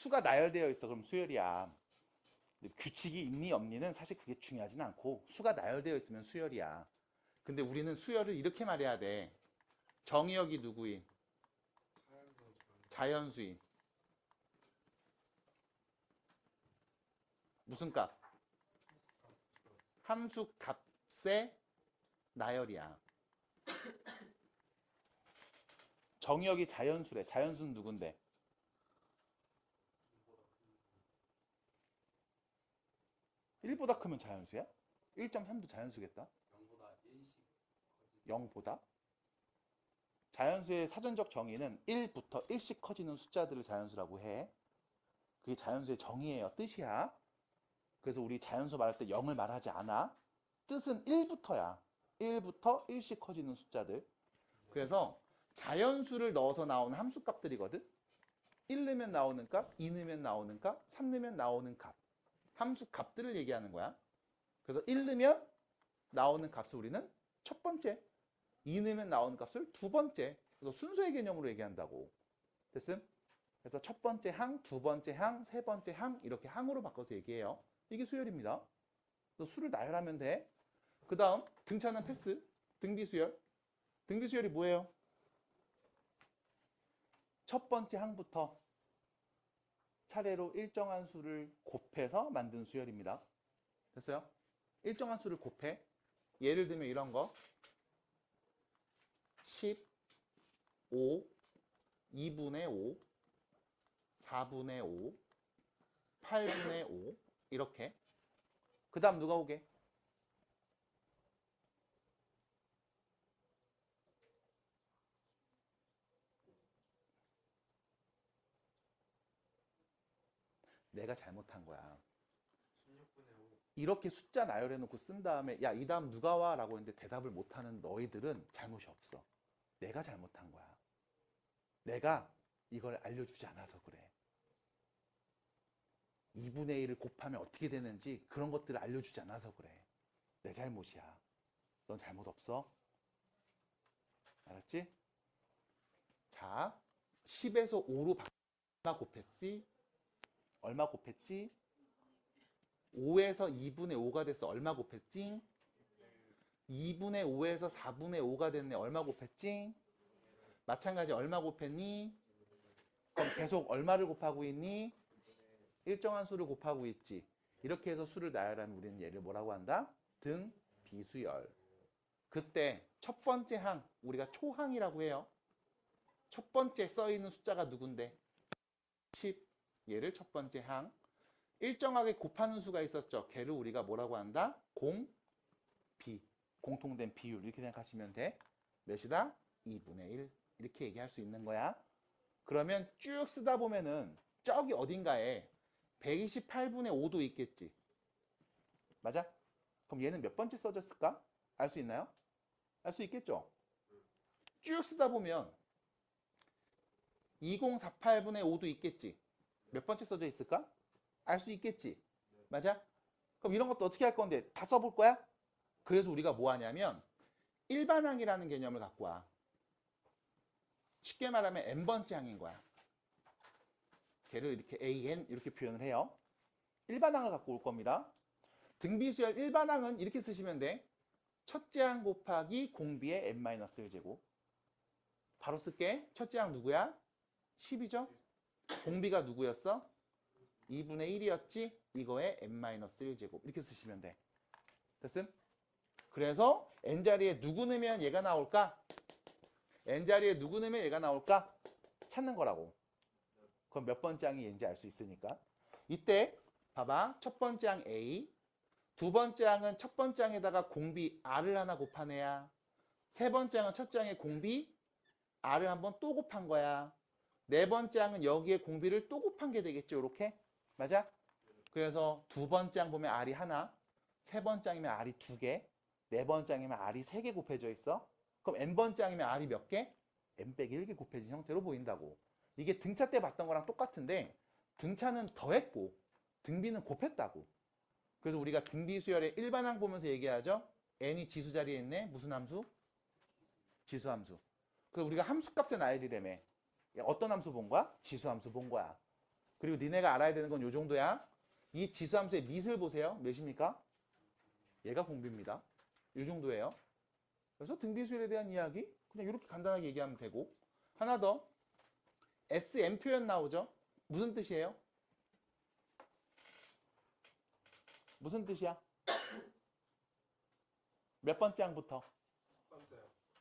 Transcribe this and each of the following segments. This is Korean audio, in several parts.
수가 나열되어 있어. 그럼 수열이야. 근데 규칙이 있니 없니는 사실 그게 중요하진 않고 수가 나열되어 있으면 수열이야. 근데 우리는 수열을 이렇게 말해야 돼. 정의역이 누구인? 자연수인. 무슨 값? 함수 값의 나열이야. 정의역이 자연수래. 자연수는 누군데? 1보다 크면 자연수야? 1.3도 자연수겠다. 0보다? 자연수의 사전적 정의는 1부터 1씩 커지는 숫자들을 자연수라고 해. 그게 자연수의 정의예요. 뜻이야. 그래서 우리 자연수 말할 때 0을 말하지 않아. 뜻은 1부터야. 1부터 1씩 커지는 숫자들. 그래서 자연수를 넣어서 나오는 함수값들이거든. 1 넣으면 나오는 값, 2 넣으면 나오는 값, 3 넣으면 나오는 값. 함수값들을 얘기하는 거야. 그래서 1 넣으면 나오는 값을 우리는 첫 번째, 2 넣으면 나오는 값을 두 번째. 그래서 순서의 개념으로 얘기한다고. 됐음? 그래서 첫 번째 항, 두 번째 항, 세 번째 항 이렇게 항으로 바꿔서 얘기해요. 이게 수열입니다. 그래서 수를 나열하면 돼. 그 다음 등차는 패스, 등비수열. 등비수열이 뭐예요? 첫 번째 항부터 차례로 일정한 수를 곱해서 만든 수열입니다. 됐어요? 일정한 수를 곱해. 예를 들면 이런 거 15, 2분의 5, 4분의 5, 8분의 5 이렇게. 그 다음 누가 오게? 내가 잘못한 거야. 이렇게 숫자 나열해놓고 쓴 다음에 야, 이 다음 누가 와? 라고 했는데 대답을 못하는 너희들은 잘못이 없어. 내가 잘못한 거야. 내가 이걸 알려주지 않아서 그래. 2분의 1을 곱하면 어떻게 되는지 그런 것들을 알려주지 않아서 그래. 내 잘못이야. 넌 잘못 없어. 알았지? 자, 10에서 5로 얼마 곱했지? 얼마 곱했지? 5에서 2분의 5가 됐어. 얼마 곱했지? 2분의 5에서 4분의 5가 됐네. 얼마 곱했지? 마찬가지 얼마 곱했니? 그럼 계속 얼마를 곱하고 있니? 일정한 수를 곱하고 있지. 이렇게 해서 수를 나열하면 우리는 얘를 뭐라고 한다? 등 비수열. 그때 첫 번째 항, 우리가 초항이라고 해요. 첫 번째 써있는 숫자가 누군데? 10. 얘를 첫 번째 항. 일정하게 곱하는 수가 있었죠. 걔를 우리가 뭐라고 한다? 공, 비. 공통된 비율. 이렇게 생각하시면 돼. 몇이다? 2분의 1. 이렇게 얘기할 수 있는 거야. 그러면 쭉 쓰다 보면은 저기 어딘가에 128분의 5도 있겠지. 맞아? 그럼 얘는 몇 번째 써졌을까? 알 수 있나요? 알 수 있겠죠? 쭉 쓰다 보면 2048분의 5도 있겠지. 몇 번째 써져 있을까? 알 수 있겠지. 맞아? 그럼 이런 것도 어떻게 할 건데? 다 써볼 거야? 그래서 우리가 뭐 하냐면 일반항이라는 개념을 갖고 와. 쉽게 말하면 n번째 항인 거야. 걔를 이렇게 an 이렇게 표현을 해요. 일반항을 갖고 올 겁니다. 등비수열 일반항은 이렇게 쓰시면 돼. 첫째 항 곱하기 공비의 n-1제곱. 바로 쓸게. 첫째 항 누구야? 10이죠? 공비가 누구였어? 2분의 1이었지? 이거에 n-1제곱. 이렇게 쓰시면 돼. 됐음? 그래서 n자리에 누구 넣으면 얘가 나올까? n자리에 누구 넣으면 얘가 나올까? 찾는 거라고. 그럼 몇 번째 항이 얘인지 알 수 있으니까. 이때 봐봐. 첫 번째 항 A, 두 번째 항은 첫 번째 항에다가 공비 R을 하나 곱한 애야. 세 번째 항은 첫째 항에 공비 R을 한번 또 곱한 거야. 네 번째 항은 여기에 공비를 또 곱한 게 되겠죠. 이렇게. 맞아? 그래서 두 번째 항 보면 R이 하나, 세 번째 항이면 R이 두 개, 네 번째 항이면 R이 세 개 곱해져 있어. 그럼 n번째 항이면 R이 몇 개? n 빼기 1개 곱해진 형태로 보인다고. 이게 등차 때 봤던 거랑 똑같은데 등차는 더했고 등비는 곱했다고. 그래서 우리가 등비수열의 일반항 보면서 얘기하죠. n이 지수 자리에 있네. 무슨 함수? 지수함수. 그래서 우리가 함수값의 나열이라며. 어떤 함수 본 거야? 지수함수 본 거야. 그리고 니네가 알아야 되는 건 요 정도야. 이 지수함수의 밑을 보세요. 몇입니까? 얘가 공비입니다. 요 정도예요. 그래서 등비수열에 대한 이야기 그냥 이렇게 간단하게 얘기하면 되고, 하나 더 SM 표현 나오죠? 무슨 뜻이에요? 무슨 뜻이야? 몇 번째 항부터?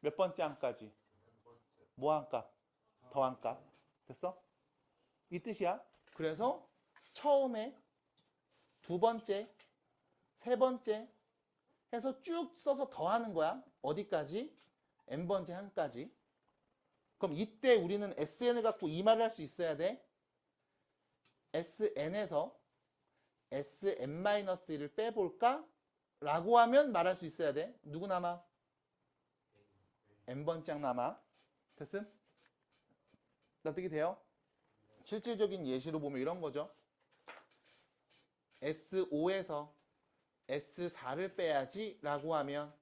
몇 번째 항까지? 뭐 항값? 더항값. 됐어? 이 뜻이야. 그래서 처음에 두 번째, 세 번째 해서 쭉 써서 더하는 거야. 어디까지? n번째 항까지. 그럼 이때 우리는 SN을 갖고 이 말을 할 수 있어야 돼. SN에서 SN-1을 빼볼까? 라고 하면 말할 수 있어야 돼. 누구 남아? n번째 항 남아. 됐음? 납득이 돼요? 실질적인 예시로 보면 이런 거죠. S5에서 S4를 빼야지 라고 하면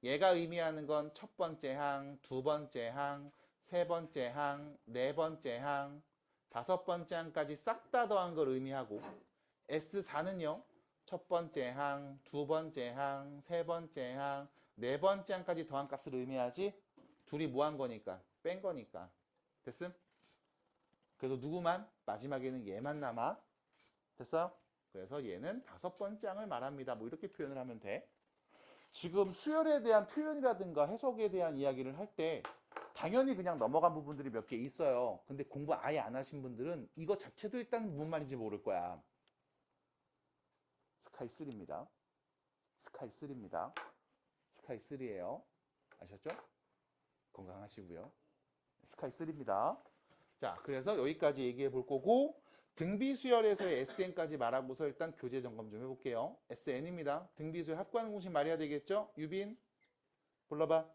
얘가 의미하는 건 첫 번째 항, 두 번째 항, 세 번째 항, 네 번째 항, 다섯 번째 항까지 싹 다 더한 걸 의미하고, S4는요 첫 번째 항, 두 번째 항, 세 번째 항, 네 번째 항까지 더한 값을 의미하지 둘이 뭐 한 거니까? 뺀 거니까. 됐음? 그래서 누구만? 마지막에는 얘만 남아. 됐어요? 그래서 얘는 다섯 번째 항을 말합니다. 뭐 이렇게 표현을 하면 돼. 지금 수열에 대한 표현이라든가 해석에 대한 이야기를 할 때 당연히 그냥 넘어간 부분들이 몇 개 있어요. 근데 공부 아예 안 하신 분들은 이거 자체도 일단 무슨 말인지 모를 거야. 스카이3입니다. 스카이3입니다. 스카이3예요. 아셨죠? 건강하시고요. 스카이3입니다. 자, 그래서 여기까지 얘기해 볼 거고, 등비수열에서의 SN까지 말하고서 일단 교재 점검 좀 해볼게요. SN입니다. 등비수열 합구하는 공식 말해야 되겠죠? 유빈 불러봐.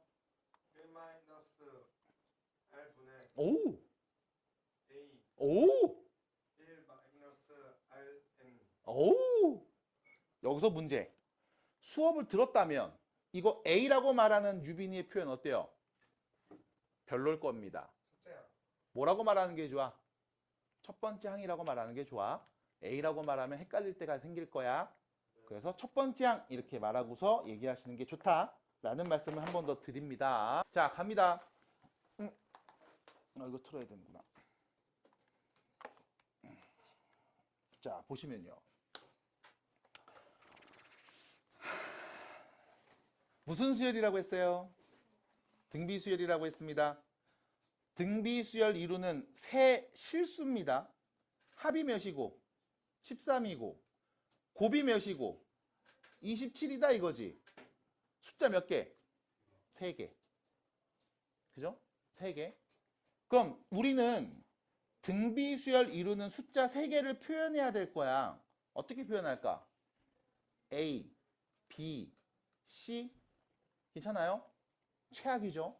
1-R분의 오! A 오! 1-Rn 오! 여기서 문제. 수업을 들었다면 이거 A라고 말하는 유빈이의 표현 어때요? 별로일 겁니다. 첫째야. 뭐라고 말하는 게 좋아? 첫 번째 항이라고 말하는 게 좋아. A라고 말하면 헷갈릴 때가 생길 거야. 그래서 첫 번째 항 이렇게 말하고서 얘기하시는 게 좋다라는 말씀을 한 번 더 드립니다. 자, 갑니다. 이거 틀어야 되는구나. 자, 보시면요. 무슨 수열이라고 했어요? 등비수열이라고 했습니다. 등비수열 이루는 세 실수입니다. 합이 몇이고 13이고 곱이 몇이고 27이다 이거지. 숫자 몇 개? 3개. 그죠? 3개. 그럼 우리는 등비수열 이루는 숫자 3개를 표현해야 될 거야. 어떻게 표현할까? A, B, C. 괜찮아요? 최악이죠?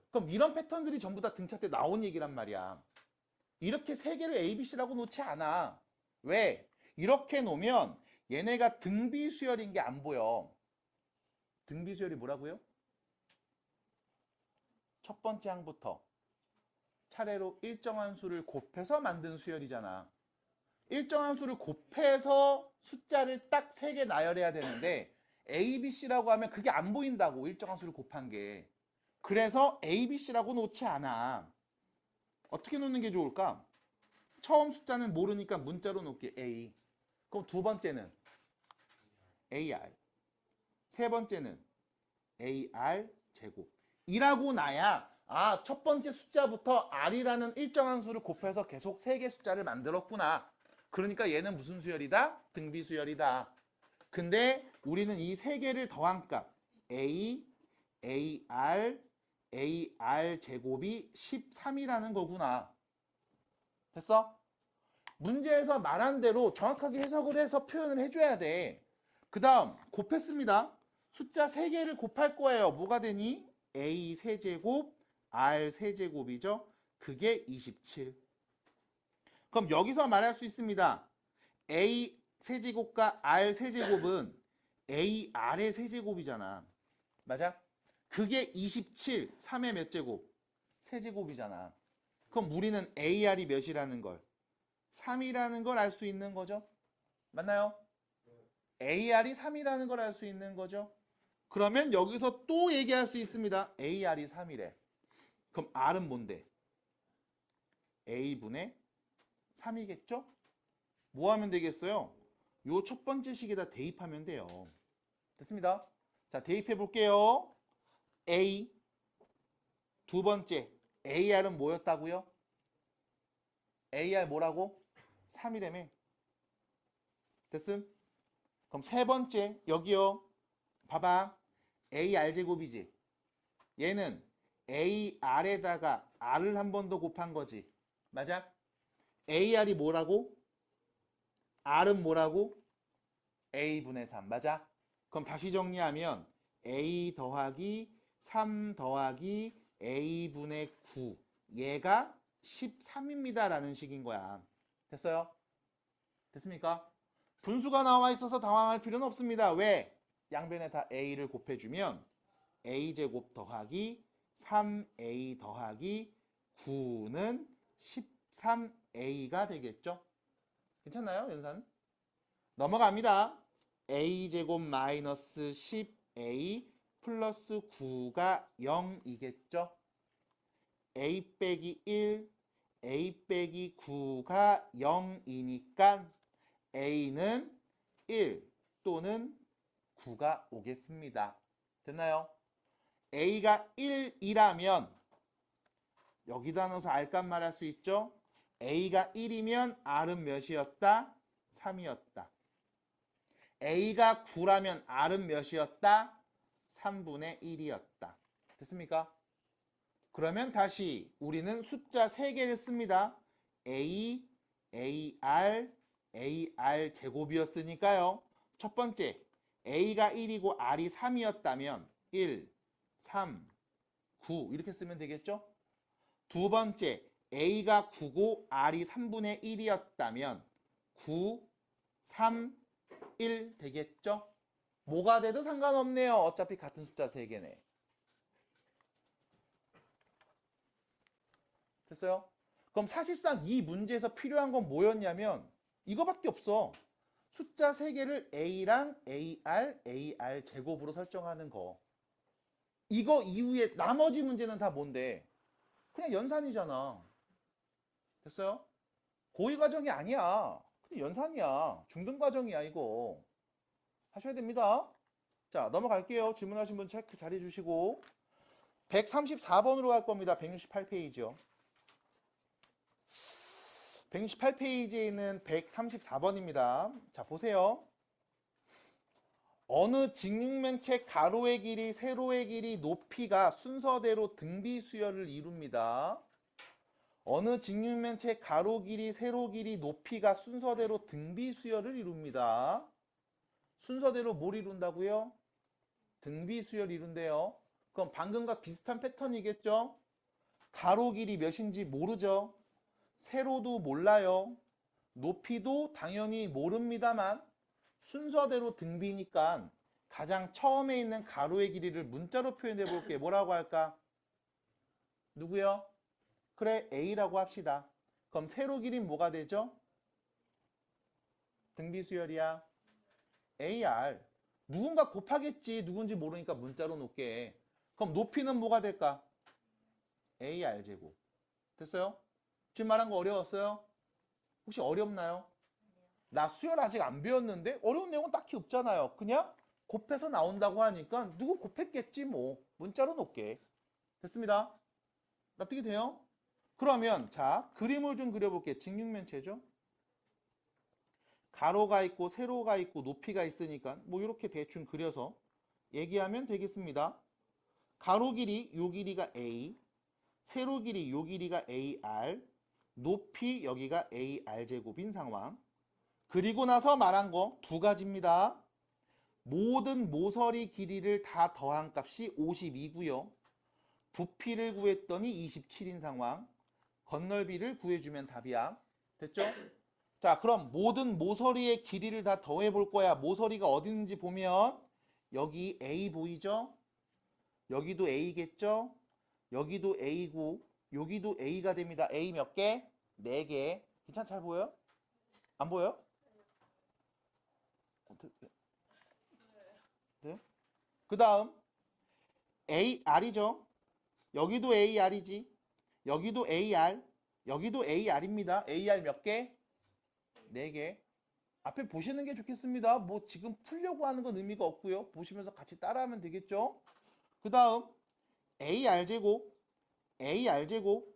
그럼 이런 패턴들이 전부 다 등차 때 나온 얘기란 말이야. 이렇게 3개를 A, B, C라고 놓지 않아. 왜? 이렇게 놓으면 얘네가 등비수열인 게 안 보여. 등비수열이 뭐라고요? 첫 번째 항부터 차례로 일정한 수를 곱해서 만든 수열이잖아. 일정한 수를 곱해서 숫자를 딱 3개 나열해야 되는데 A, B, C라고 하면 그게 안 보인다고, 일정한 수를 곱한 게. 그래서 A, B, C라고 놓지 않아. 어떻게 놓는 게 좋을까? 처음 숫자는 모르니까 문자로 놓기 A. 그럼 두 번째는 AR. 세 번째는 AR 제곱. 이라고 나야 첫 번째 숫자부터 R이라는 일정한 수를 곱해서 계속 3개 숫자를 만들었구나. 그러니까 얘는 무슨 수열이다? 등비수열이다. 근데 우리는 이 3개를 더한 값 A, AR, AR 제곱이 13이라는 거구나. 됐어? 문제에서 말한 대로 정확하게 해석을 해서 표현을 해줘야 돼. 그 다음 곱했습니다. 숫자 3개를 곱할 거예요. 뭐가 되니? A 세제곱, R 세제곱이죠. 그게 27. 그럼 여기서 말할 수 있습니다. A 세제곱과 R 세제곱은 AR의 세제곱이잖아. 맞아? 그게 27, 3의 몇 제곱? 세제곱이잖아. 그럼 우리는 AR이 몇이라는 걸? 3이라는 걸 알 수 있는 거죠. 맞나요? AR이 3이라는 걸 알 수 있는 거죠. 그러면 여기서 또 얘기할 수 있습니다. AR이 3이래. 그럼 R은 뭔데? A분의 3이겠죠? 뭐 하면 되겠어요? 요 첫 번째 식에다 대입하면 돼요. 됐습니다. 자, 대입해 볼게요. A. 두 번째. AR은 뭐였다고요? AR 뭐라고? 3이라며. 됐음? 그럼 세 번째. 여기요. 봐봐. AR 제곱이지. 얘는 AR에다가 R을 한 번 더 곱한 거지. 맞아? AR이 뭐라고? R은 뭐라고? A분의 3. 맞아? 그럼 다시 정리하면 A 더하기 3 더하기 A분의 9. 얘가 13입니다. 라는 식인 거야. 됐어요? 됐습니까? 분수가 나와 있어서 당황할 필요는 없습니다. 왜? 양변에 다 A를 곱해주면 A제곱 더하기 3A 더하기 9는 13A가 되겠죠? 괜찮나요, 연산? 넘어갑니다. A제곱 마이너스 10A 플러스 9가 0이겠죠? A 빼기 1, A 빼기 9가 0이니까 A는 1 또는 9가 오겠습니다. 됐나요? A가 1이라면 여기다 넣어서 R값 말할 수 있죠? A가 1이면 R은 몇이었다? 3이었다. A가 9라면 R은 몇이었다? 3분의 1이었다. 됐습니까? 그러면 다시 우리는 숫자 3개를 씁니다. A, AR, AR 제곱이었으니까요. 첫 번째, A가 1이고 R이 3이었다면 1, 3, 9 이렇게 쓰면 되겠죠? 두 번째, A가 9고 R이 3분의 1이었다면 9, 3, 1 되겠죠? 뭐가 돼도 상관없네요. 어차피 같은 숫자 3개네. 됐어요? 그럼 사실상 이 문제에서 필요한 건 뭐였냐면 이거밖에 없어. 숫자 3개를 A랑 AR, AR 제곱으로 설정하는 거. 이거 이후에 나머지 문제는 다 뭔데? 그냥 연산이잖아. 됐어요? 고의 과정이 아니야. 그냥 연산이야. 중등 과정이야 이거. 하셔야 됩니다. 자, 넘어갈게요. 질문하신 분 체크 잘 해주시고 134번으로 갈 겁니다. 168페이지요. 168페이지에 있는 134번입니다. 자, 보세요. 어느 직육면체 가로의 길이, 세로의 길이, 높이가 순서대로 등비수열을 이룹니다. 어느 직육면체 가로 길이, 세로 길이, 높이가 순서대로 등비수열을 이룹니다. 순서대로 뭘 이룬다고요? 등비수열 이룬대요. 그럼 방금과 비슷한 패턴이겠죠? 가로 길이 몇인지 모르죠? 세로도 몰라요. 높이도 당연히 모릅니다만 순서대로 등비니까 가장 처음에 있는 가로의 길이를 문자로 표현해 볼게. 뭐라고 할까? 누구요? 그래, A라고 합시다. 그럼 세로 길이는 뭐가 되죠? 등비수열이야. AR. 누군가 곱하겠지. 누군지 모르니까 문자로 놓게. 그럼 높이는 뭐가 될까? AR 제곱. 됐어요? 지금 말한 거 어려웠어요? 혹시 어렵나요? 나 수열 아직 안 배웠는데 어려운 내용은 딱히 없잖아요. 그냥 곱해서 나온다고 하니까 누구 곱했겠지 뭐. 문자로 놓게. 됐습니다. 납득이 돼요? 그러면 자, 그림을 좀 그려볼게. 직육면체죠? 가로가 있고 세로가 있고 높이가 있으니까 뭐 이렇게 대충 그려서 얘기하면 되겠습니다. 가로 길이 요 길이가 A, 세로 길이 요 길이가 AR, 높이 여기가 AR 제곱인 상황. 그리고 나서 말한 거 두 가지입니다. 모든 모서리 길이를 다 더한 값이 52고요. 부피를 구했더니 27인 상황. 건널비를 구해주면 답이야. 됐죠? 자, 그럼 모든 모서리의 길이를 다 더해 볼 거야. 모서리가 어디 있는지 보면 여기 A 보이죠? 여기도 A겠죠? 여기도 A고 여기도 A가 됩니다. A 몇 개? 4개. 괜찮아? 잘 보여요? 안 보여요? 네. 그 다음 AR이죠. 여기도 AR이지. 여기도 AR. 여기도 AR입니다. AR 몇 개? 4개. 앞에 보시는 게 좋겠습니다. 뭐 지금 풀려고 하는 건 의미가 없고요. 보시면서 같이 따라하면 되겠죠. 그 다음 AR제곱, AR제곱,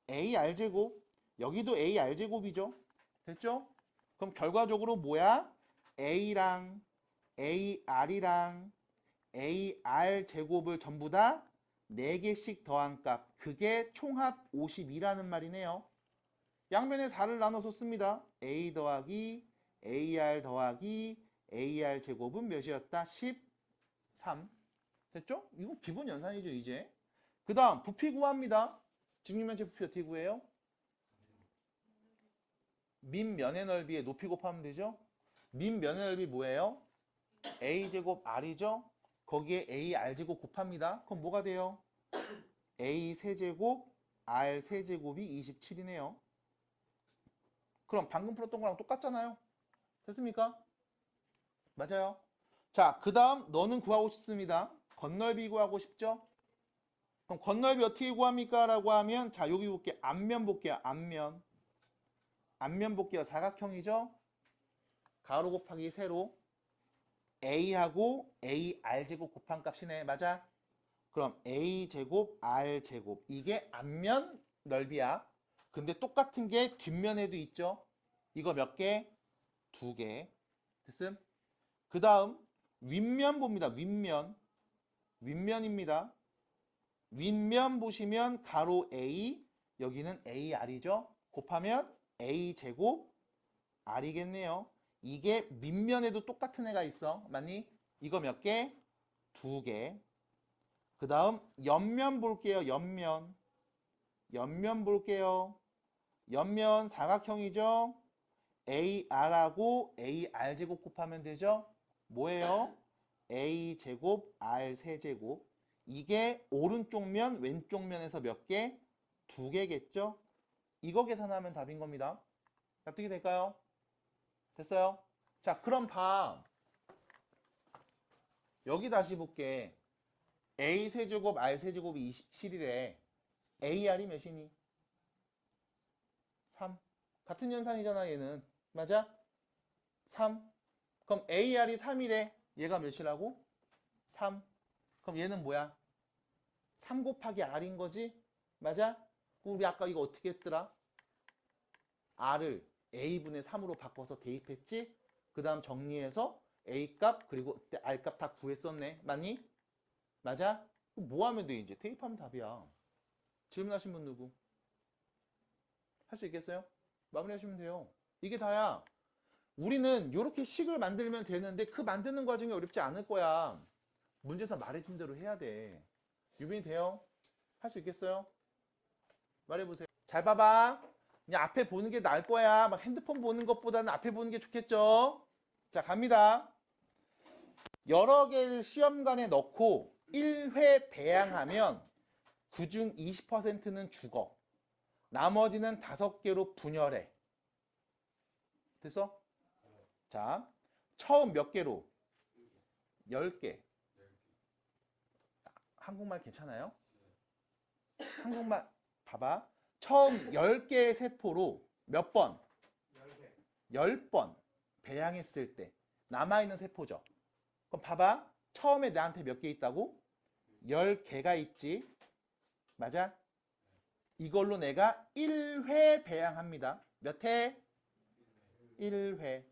AR제곱. 여기도 AR제곱이죠. 됐죠? 그럼 결과적으로 뭐야? A랑 AR이랑 AR제곱을 전부 다 4개씩 더한 값. 그게 총합 52라는 말이네요. 양면에 4를 나눠서 씁니다. A 더하기 AR 더하기 AR 제곱은 몇이었다? 13. 됐죠? 이거 기본 연산이죠, 이제. 그 다음 부피 구합니다. 직육면체 부피 어떻게 구해요? 밑면의 넓이에 높이 곱하면 되죠? 밑면의 넓이 뭐예요? A제곱 R이죠? 거기에 AR제곱 곱합니다. 그럼 뭐가 돼요? A 세제곱 R 세제곱이 27이네요. 그럼 방금 풀었던 거랑 똑같잖아요. 됐습니까? 맞아요. 자, 그 다음 너는 구하고 싶습니다. 건널비 구하고 싶죠? 그럼 건널비 어떻게 구합니까? 라고 하면 자, 여기 볼게요. 앞면 볼게요. 앞면. 앞면 볼게요. 사각형이죠? 가로 곱하기 세로. A하고 AR제곱 곱한 값이네. 맞아? 그럼 A제곱 R제곱. 이게 앞면 넓이야. 근데 똑같은 게 뒷면에도 있죠? 이거 몇 개? 2개. 됐음? 그 다음 윗면 봅니다. 윗면. 윗면입니다. 윗면 보시면 가로 A, 여기는 AR이죠? 곱하면 A제곱 R이겠네요. 이게 밑면에도 똑같은 애가 있어. 맞니? 이거 몇 개? 2개. 그 다음 옆면 볼게요. 옆면. 옆면 볼게요. 옆면 사각형이죠? AR하고 AR제곱 곱하면 되죠? 뭐예요? A제곱 R 세제곱. 이게 오른쪽 면, 왼쪽 면에서 몇 개? 2개겠죠? 이거 계산하면 답인 겁니다. 어떻게 될까요? 됐어요? 자, 그럼 봐. 여기 다시 볼게. A 세제곱 R 세제곱이 27이래. AR이 몇이니? 3. 같은 연산이잖아, 얘는. 맞아? 3. 그럼 AR이 3이래. 얘가 몇이라고? 3. 그럼 얘는 뭐야? 3 곱하기 R인 거지? 맞아? 그럼 우리 아까 이거 어떻게 했더라? R을 A분의 3으로 바꿔서 대입했지? 그 다음 정리해서 A값 그리고 R값 다 구했었네. 맞니? 맞아? 그럼 뭐 하면 돼 이제? 대입하면 답이야. 질문하신 분 누구? 할 수 있겠어요? 마무리하시면 돼요. 이게 다야. 우리는 이렇게 식을 만들면 되는데 그 만드는 과정이 어렵지 않을 거야. 문제에서 말해준 대로 해야 돼. 유빈이 돼요? 할 수 있겠어요? 말해보세요. 잘 봐봐. 그냥 앞에 보는 게 나을 거야. 막 핸드폰 보는 것보다는 앞에 보는 게 좋겠죠? 자, 갑니다. 여러 개를 시험관에 넣고 1회 배양하면 그중 20%는 죽어. 나머지는 5개로 분열해. 됐어? 자, 처음 몇 개로? 10개. 한국말 괜찮아요? 한국말 봐봐. 처음 10개의 세포로 몇 번? 10번 배양했을 때 남아있는 세포죠. 그럼 봐봐. 처음에 나한테 몇 개 있다고? 10개가 있지. 맞아? 이걸로 내가 1회 배양합니다. 몇 회? 1회.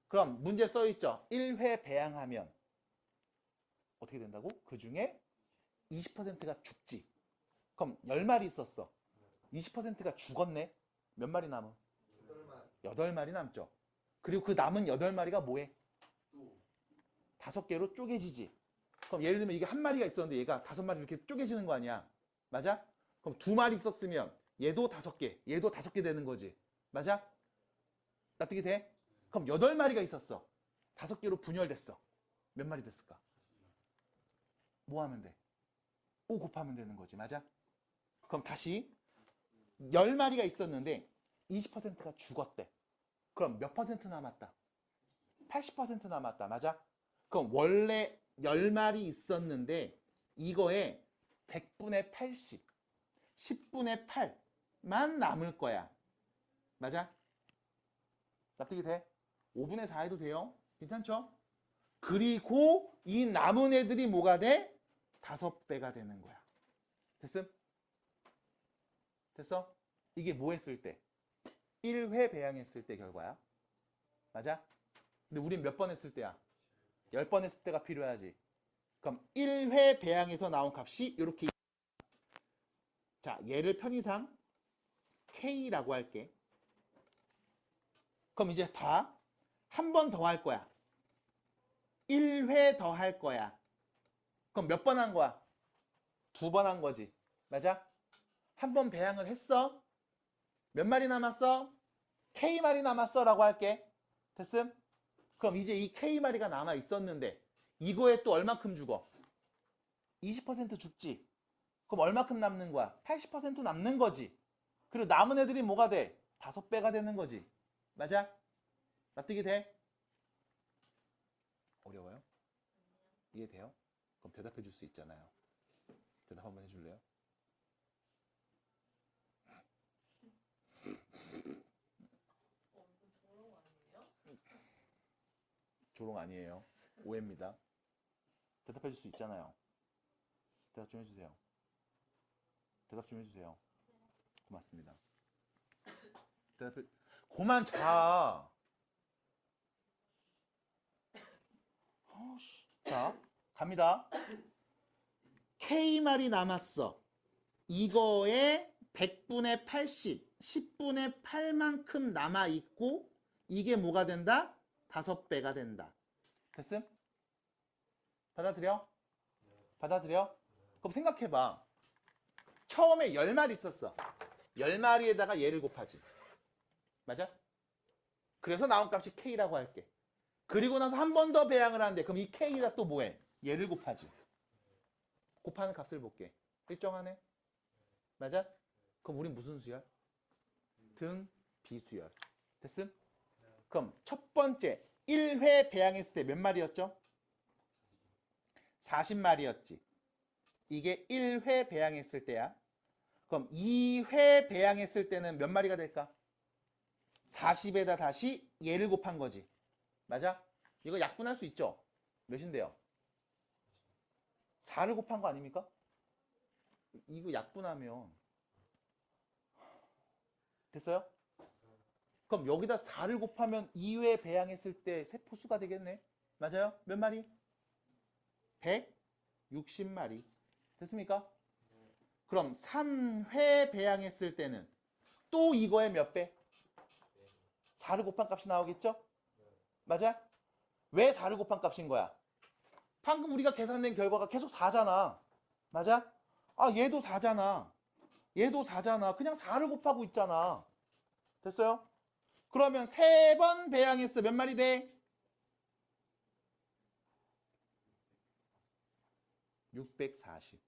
그럼 문제 써있죠? 1회 배양하면 어떻게 된다고? 그 중에 20%가 죽지. 그럼 10마리 있었어. 20%가 죽었네. 몇 마리 남아? 8마리 남죠. 그리고 그 남은 8마리가 뭐해? 5개로 쪼개지지. 그럼 예를 들면 이게 한 마리가 있었는데 얘가 5마리 이렇게 쪼개지는 거 아니야. 맞아? 그럼 2마리 있었으면 얘도 5개, 얘도 5개 되는 거지. 맞아? 어떻게 돼? 그럼 8마리가 있었어. 5개로 분열됐어. 몇 마리 됐을까? 뭐 하면 돼? 5 곱하면 되는 거지. 맞아? 그럼 다시 10마리가 있었는데 20%가 죽었대. 그럼 몇 퍼센트 남았다? 80% 남았다. 맞아? 그럼 원래 10마리 있었는데 이거에 100분의 80, 10분의 8만 남을 거야. 맞아? 납득이 돼? 5분의 4 해도 돼요. 괜찮죠? 그리고 이 남은 애들이 뭐가 돼? 5배가 되는 거야. 됐음? 됐어? 이게 뭐 했을 때? 1회 배양했을 때 결과야. 맞아? 근데 우린 몇 번 했을 때야? 10번 했을 때가 필요하지. 그럼 1회 배양에서 나온 값이 이렇게. 자, 얘를 편의상 K라고 할게. 그럼 이제 봐. 한 번 더 할 거야. 1회 더 할 거야. 그럼 몇 번 한 거야? 2번 한 거지. 맞아? 한 번 배양을 했어. 몇 마리 남았어? K마리 남았어 라고 할게. 됐음? 그럼 이제 이 K마리가 남아 있었는데 이거에 또 얼마큼 죽어? 20% 죽지. 그럼 얼마큼 남는 거야? 80% 남는 거지. 그리고 남은 애들이 뭐가 돼? 5배가 되는 거지. 맞아? 납득이 돼? 어려워요? 이해돼요? 그럼 대답해 줄 수 있잖아요. 대답 한번 해줄래요? 조롱 아니에요. 오해입니다. 대답해 줄 수 있잖아요. 대답 좀 해주세요. 대답 좀 해주세요. 고맙습니다. 대답해. 그만 자. 자, 갑니다. K말이 남았어. 이거에 100분의 80, 10분의 8만큼 남아있고 이게 뭐가 된다? 5배가 된다. 됐음? 받아들여? 받아들여? 그럼 생각해봐. 처음에 10마리 있었어. 10마리에다가 얘를 곱하지. 맞아? 그래서 나온 값이 K라고 할게. 그리고 나서 한 번 더 배양을 하는데 그럼 이 K가 또 뭐해? 얘를 곱하지. 곱하는 값을 볼게. 일정하네? 맞아? 그럼 우린 무슨 수열? 등 비수열. 됐음? 그럼 첫 번째 1회 배양했을 때 몇 마리였죠? 40마리였지. 이게 1회 배양했을 때야. 그럼 2회 배양했을 때는 몇 마리가 될까? 40에다 다시 얘를 곱한 거지. 맞아? 이거 약분할 수 있죠? 몇인데요? 4를 곱한 거 아닙니까? 이거 약분하면 됐어요? 그럼 여기다 4를 곱하면 2회 배양했을 때 세포수가 되겠네. 맞아요? 몇 마리? 160마리. 됐습니까? 그럼 3회 배양했을 때는 또 이거의 몇 배? 4를 곱한 값이 나오겠죠? 맞아? 왜 4를 곱한 값인 거야? 방금 우리가 계산된 결과가 계속 4잖아. 맞아? 아, 얘도 4잖아. 얘도 4잖아. 그냥 4를 곱하고 있잖아. 됐어요? 그러면 3번 배양했어. 몇 마리 돼? 640.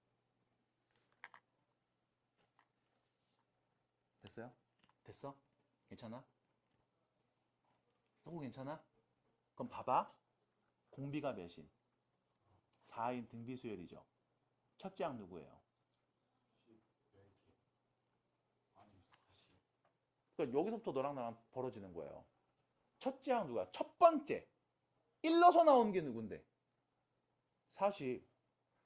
됐어요? 됐어? 괜찮아? 조금 괜찮아? 그럼 봐봐. 공비가 몇인? 4인 등비수열이죠. 첫째 항 누구예요? 그러니까 여기서부터 너랑 나랑 벌어지는 거예요. 첫째 항 누구야? 첫 번째. 1러서 나오는 게 누군데? 40.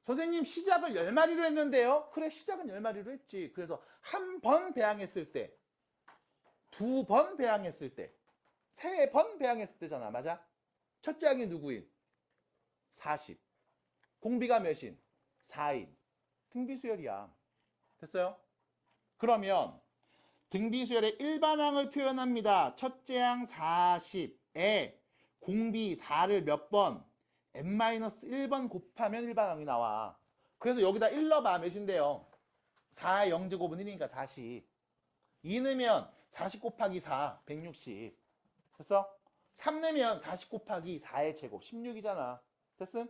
선생님 시작을 10마리로 했는데요. 그래, 시작은 10마리로 했지. 그래서 한 번 배양했을 때, 2번 배양했을 때, 3번 배양했을 때잖아. 맞아? 첫째 항이 누구인? 40. 공비가 몇인? 4인. 등비수열이야. 됐어요? 그러면 등비수열의 일반항을 표현합니다. 첫째 항 40에 공비 4를 몇 번? n-1번 곱하면 일반항이 나와. 그래서 여기다 1 넣어봐. 몇인데요? 4의 0제곱은 1이니까 40. 2 넣으면 40 곱하기 4, 160. 됐어? 3 넣으면 40 곱하기 4의 제곱, 16이잖아. 됐음?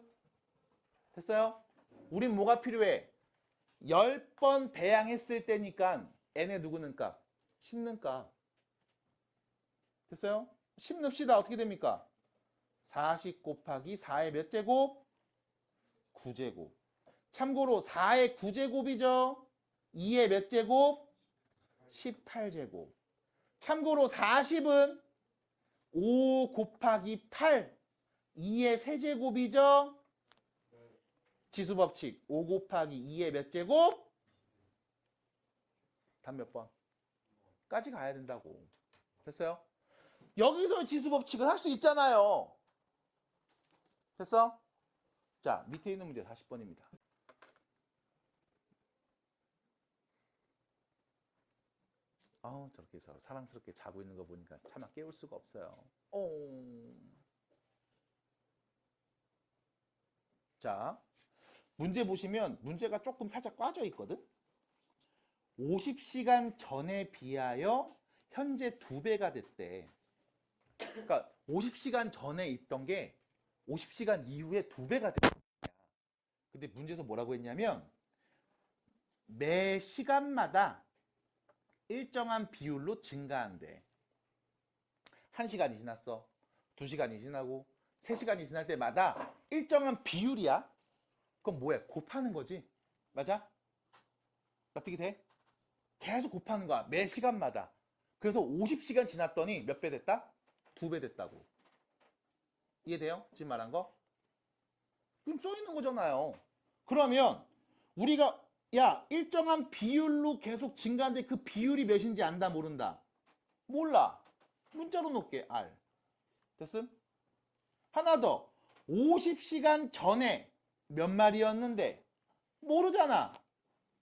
됐어요? 우린 뭐가 필요해? 10번 배양했을 때니까 n의 누구는 값? 10는 값. 됐어요? 10 넣읍시다. 어떻게 됩니까? 40 곱하기 4의 몇 제곱? 9제곱. 참고로 4의 9제곱이죠. 2의 몇 제곱? 18제곱. 참고로 40은 5 곱하기 8, 2의 세제곱이죠. 지수법칙 5 곱하기 2의 몇 제곱? 답 몇 번? 까지 가야 된다고. 됐어요? 여기서 지수법칙을 할 수 있잖아요. 됐어? 자, 밑에 있는 문제 40번입니다. 저렇게 해서 사랑스럽게 자고 있는 거 보니까 차마 깨울 수가 없어요. 자, 문제 보시면 문제가 조금 살짝 꽈져 있거든? 50시간 전에 비하여 현재 2배가 됐대. 그러니까 50시간 전에 있던 게 50시간 이후에 2배가 됐거든요. 근데 문제에서 뭐라고 했냐면 매 시간마다 일정한 비율로 증가한대. 1시간이 지났어. 2시간이 지나고 3시간이 지날 때마다 일정한 비율이야. 그럼 뭐야? 곱하는 거지. 맞아? 납득이 돼? 계속 곱하는 거야. 매 시간마다. 그래서 50시간 지났더니 몇 배 됐다? 2배 됐다고. 이해돼요? 지금 말한 거? 지금 써 있는 거잖아요. 그러면 우리가 일정한 비율로 계속 증가하는데 그 비율이 몇인지 안다 모른다? 몰라. 문자로 놓을게. R. 됐음? 하나 더. 50시간 전에 몇 마리였는데 모르잖아.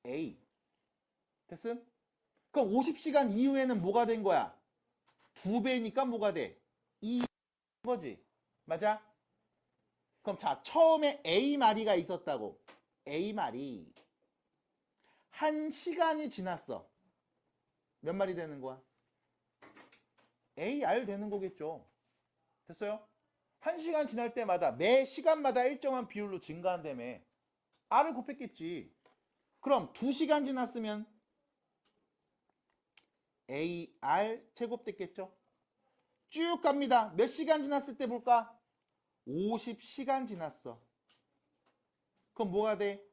A. 됐음? 그럼 50시간 이후에는 뭐가 된 거야? 2배니까 뭐가 돼? 2인 거지. 맞아? 그럼 자, 처음에 A 마리가 있었다고. A 마리. 1시간이 지났어. 몇 마리 되는 거야? AR 되는 거겠죠. 됐어요? 1시간 지날 때마다 매 시간마다 일정한 비율로 증가한다며. R을 곱했겠지. 그럼 2시간 지났으면 AR 제곱됐겠죠. 쭉 갑니다. 몇 시간 지났을 때 볼까? 50시간 지났어. 그럼 뭐가 돼?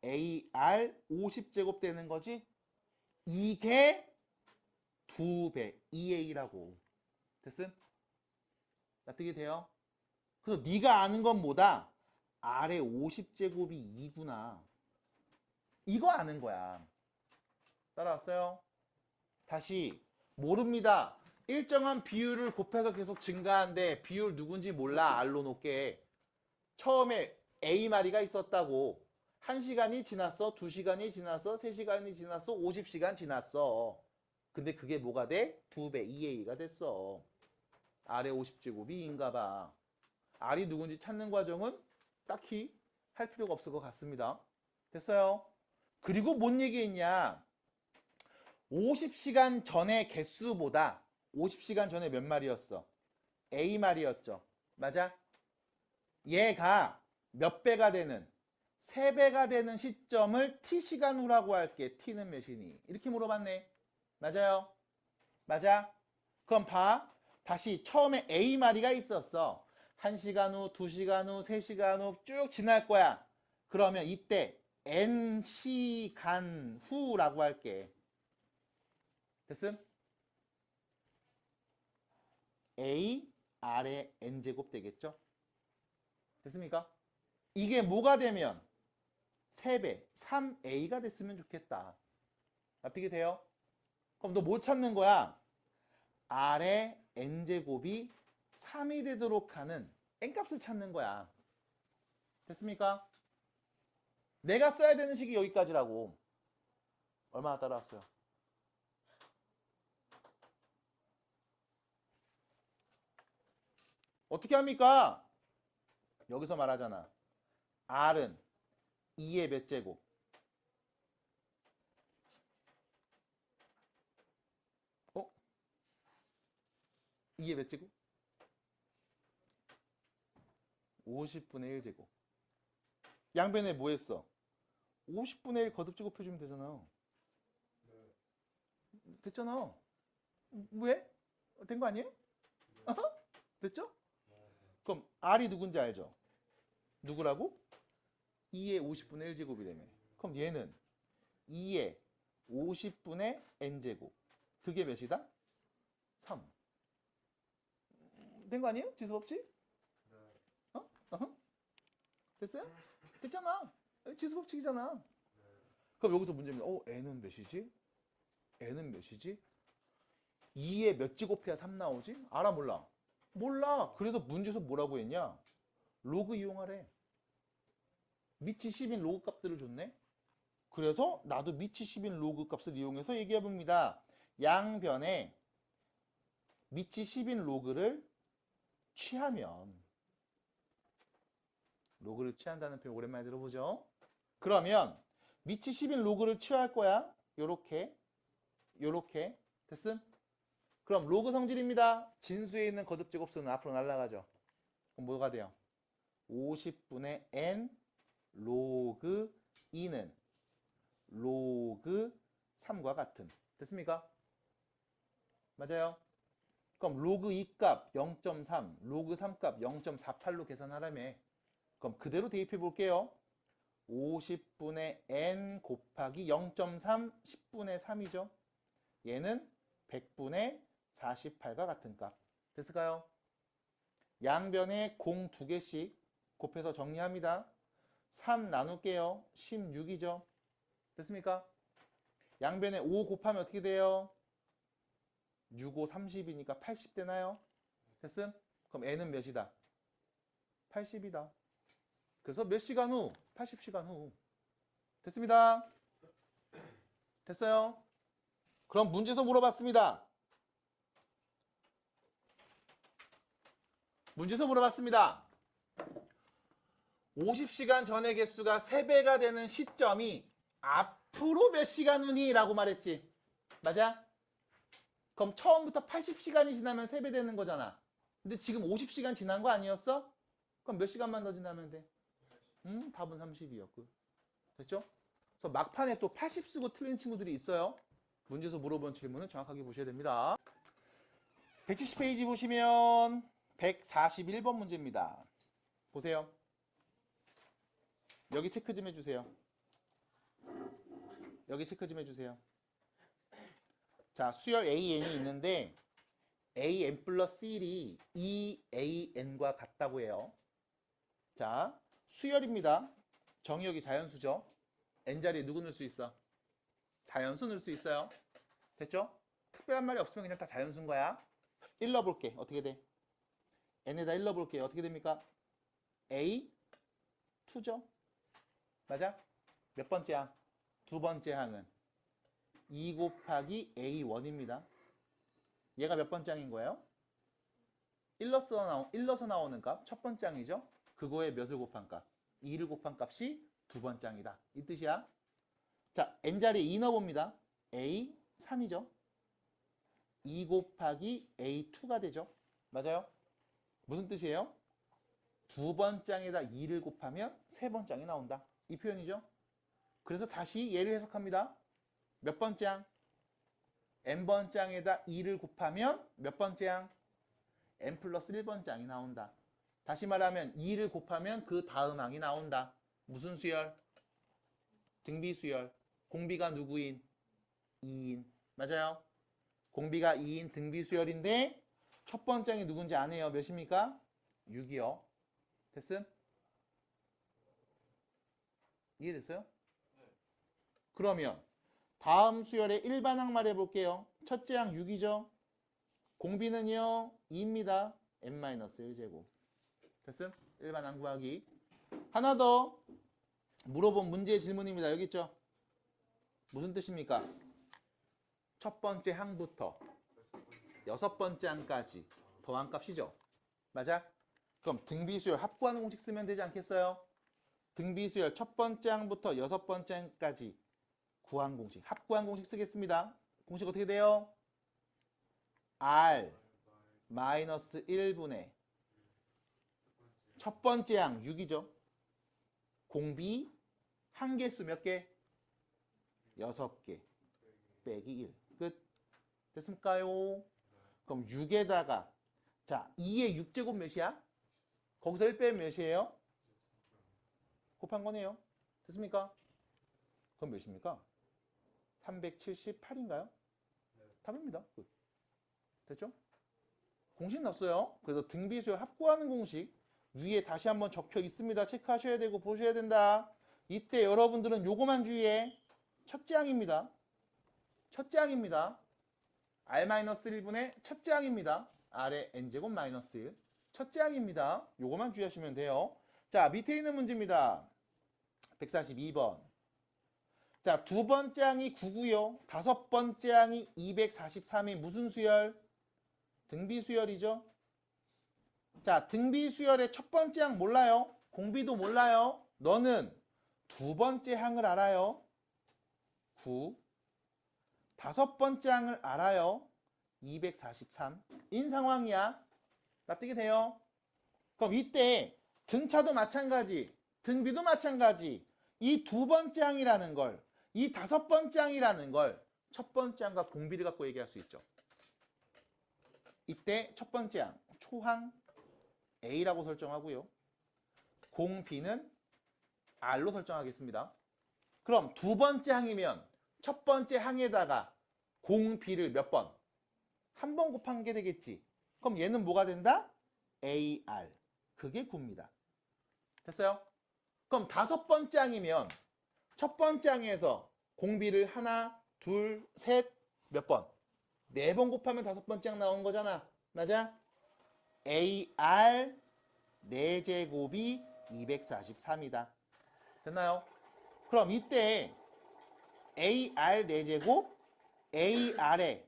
AR 50제곱 되는 거지? 이게 2배, 2A라고. 됐음? 납득이 돼요? 그래서 네가 아는 건 뭐다? R의 50제곱이 2구나. 이거 아는 거야. 따라왔어요? 다시 모릅니다. 일정한 비율을 곱해서 계속 증가한데 비율 누군지 몰라. R로 놓게. 처음에 A마리가 있었다고. 1시간이 지났어, 2시간이 지났어, 3시간이 지났어, 50시간 지났어. 근데 그게 뭐가 돼? 2배, 2A가 됐어. R의 50제곱이 2인가 봐. R이 누군지 찾는 과정은 딱히 할 필요가 없을 것 같습니다. 됐어요? 그리고 뭔 얘기했냐? 50시간 전의 개수보다 50시간 전에 몇 마리였어? A마리였죠. 맞아? 얘가 몇 배가 되는? 3배가 되는 시점을 T시간 후라고 할게. T는 몇이니? 이렇게 물어봤네. 맞아요? 맞아? 그럼 봐. 다시 처음에 A마리가 있었어. 1시간 후, 2시간 후, 3시간 후 쭉 지날 거야. 그러면 이때 N시간 후라고 할게. 됐음? A, R의 N제곱 되겠죠? 됐습니까? 이게 뭐가 되면 3배, 3A가 됐으면 좋겠다. 납득이 돼요? 그럼 너 뭘 찾는 거야? R의 N제곱이 3이 되도록 하는 N값을 찾는 거야. 됐습니까? 내가 써야 되는 식이 여기까지라고. 얼마나 따라왔어요? 어떻게 합니까? 여기서 말하잖아. R은 2의 몇 제곱? 어? 2의 몇 제곱? 50분의 1 제곱. 양변에 뭐 했어? 50분의 1 거듭 제곱해주면 되잖아. 됐잖아. 왜? 된 거 아니에요? 됐죠? 그럼 R이 누군지 알죠? 누구라고? 2의 50분의 1제곱이라며. 그럼 얘는 2의 50분의 n제곱. 그게 몇이다? 3. 된 거 아니에요? 지수법칙? 어? 어허? 됐어요? 됐잖아. 지수법칙이잖아. 그럼 여기서 문제입니다. n은 몇이지? n은 몇이지? 2에 몇 제곱해야 3 나오지? 알아 몰라? 몰라. 그래서 문제에서 뭐라고 했냐? 로그 이용하래. 미치 10인 로그 값들을 줬네. 그래서 나도 미치 10인 로그 값을 이용해서 얘기해 봅니다. 양변에 미치 10인 로그를 취하면, 로그를 취한다는 표현 오랜만에 들어보죠. 그러면 미치 10인 로그를 취할 거야. 요렇게 요렇게 됐음? 그럼 로그 성질입니다. 진수에 있는 거듭 제곱수는 앞으로 날아가죠. 그럼 뭐가 돼요? 50분의 n 로그 2는 로그 3과 같은. 됐습니까? 맞아요? 그럼 로그 2 값 0.3, 로그 3 값 0.48로 계산하라며. 그럼 그대로 대입해 볼게요. 50분의 n 곱하기 0.3, 10분의 3이죠. 얘는 100분의 48과 같은 값. 됐을까요? 양변에 공 2개씩 곱해서 정리합니다. 3 나눌게요. 16이죠. 됐습니까? 양변에 5 곱하면 어떻게 돼요? 6, 5, 30이니까 80 되나요? 됐음? 그럼 n은 몇이다? 80이다. 그래서 몇 시간 후? 80시간 후. 됐습니다. 됐어요? 그럼 문제에서 물어봤습니다. 문제에서 물어봤습니다. 50시간 전의 개수가 3배가 되는 시점이 앞으로 몇 시간 후니? 라고 말했지. 맞아? 그럼 처음부터 80시간이 지나면 3배 되는 거잖아. 근데 지금 50시간 지난 거 아니었어? 그럼 몇 시간만 더 지나면 돼? 답은 30이었고. 됐죠? 그래서 막판에 또 80 쓰고 틀린 친구들이 있어요. 문제에서 물어본 질문은 정확하게 보셔야 됩니다. 170페이지 보시면 141번 문제입니다. 보세요. 여기 체크 좀 해주세요. 여기 체크 좀 해주세요. 자, 수열 AN이 있는데 AN 플러스 1이 2AN과 같다고 해요. 자, 수열입니다. 정의역이 자연수죠. N자리에 누구 넣을 수 있어? 자연수 넣을 수 있어요. 됐죠? 특별한 말이 없으면 그냥 다 자연수인 거야. 1 넣어볼게. 어떻게 돼? N에다 1 넣어볼게요. 어떻게 됩니까? A, 2죠? 맞아? 몇 번째 항? 두 번째 항은 2 곱하기 A1입니다. 얘가 몇 번째 항인 거예요? 1 넣어서 나오는 값, 첫 번째 항이죠? 그거에 몇을 곱한 값? 2를 곱한 값이 두 번째 항이다. 이 뜻이야. 자, N자리에 2 넣어봅니다. A, 3이죠? 2 곱하기 A2가 되죠? 맞아요? 무슨 뜻이에요? 두 번째 항에다 2를 곱하면 세 번째 항이 나온다. 이 표현이죠? 그래서 다시 얘를 해석합니다. 몇 번째 항? n번째 항에다 2를 곱하면 몇 번째 항? n 플러스 1번째 항이 나온다. 다시 말하면 2를 곱하면 그 다음 항이 나온다. 무슨 수열? 등비수열. 공비가 누구인? 2인. 맞아요? 공비가 2인 등비수열인데 첫 번째 항이 누군지 아네요. 몇입니까? 6이요. 됐음? 이해됐어요? 네. 그러면 다음 수열의 일반항 말해볼게요. 첫째 항 6이죠? 공비는요? 2입니다. n-1제곱. 됐음? 일반항 구하기. 하나 더 물어본 문제의 질문입니다. 여기 있죠? 무슨 뜻입니까? 첫 번째 항부터 여섯 번째 항까지 더한 값이죠? 맞아? 그럼 등비수열 합구하는 공식 쓰면 되지 않겠어요? 등비수열 첫 번째 항부터 여섯 번째 항까지 구한 공식, 합구한 공식 쓰겠습니다. 공식 어떻게 돼요? R 마이너스 1분의 첫 번째 항 6이죠. 공비 한 개수 몇 개? 6개 빼기 1. 끝. 됐습니까요? 그럼 6에다가 자, 2의 6제곱 몇이야? 거기서 1 빼면 몇이에요? 곱한 거네요. 됐습니까? 그럼 몇입니까? 378인가요? 답입니다. 끝. 됐죠? 공식 넣었어요. 그래서 등비수열 합구하는 공식 위에 다시 한번 적혀 있습니다. 체크하셔야 되고 보셔야 된다. 이때 여러분들은 요거만 주의해. 첫째 항입니다. 첫째 항입니다. R-1분의 첫째 항입니다. R의 n제곱 마이너스 1. 첫째 항입니다. 요거만 주의하시면 돼요. 자, 밑에 있는 문제입니다. 142번. 자, 두 번째 항이 9고요. 다섯 번째 항이 243이 무슨 수열? 등비수열이죠. 자, 등비수열의 첫 번째 항 몰라요? 공비도 몰라요? 너는 두 번째 항을 알아요? 9. 다섯 번째 항을 알아요? 243인 상황이야. 납득이 돼요? 그럼 이때 등차도 마찬가지, 등비도 마찬가지. 이 두 번째 항이라는 걸, 이 다섯 번째 항이라는 걸 첫 번째 항과 공비를 갖고 얘기할 수 있죠. 이때 첫 번째 항, 초항 A라고 설정하고요. 공비는 R로 설정하겠습니다. 그럼 두 번째 항이면 첫 번째 항에다가 공비를 몇 번? 한 번 곱한 게 되겠지. 그럼 얘는 뭐가 된다? AR. 그게 9입니다. 됐어요? 그럼 다섯 번째 항이면 첫 번째 항에서 공비를 하나, 둘, 셋, 몇 번? 4번 곱하면 다섯 번째 항 나온 거잖아. 맞아? AR 4제곱이 243이다. 됐나요? 그럼 이때 AR 4제곱, AR에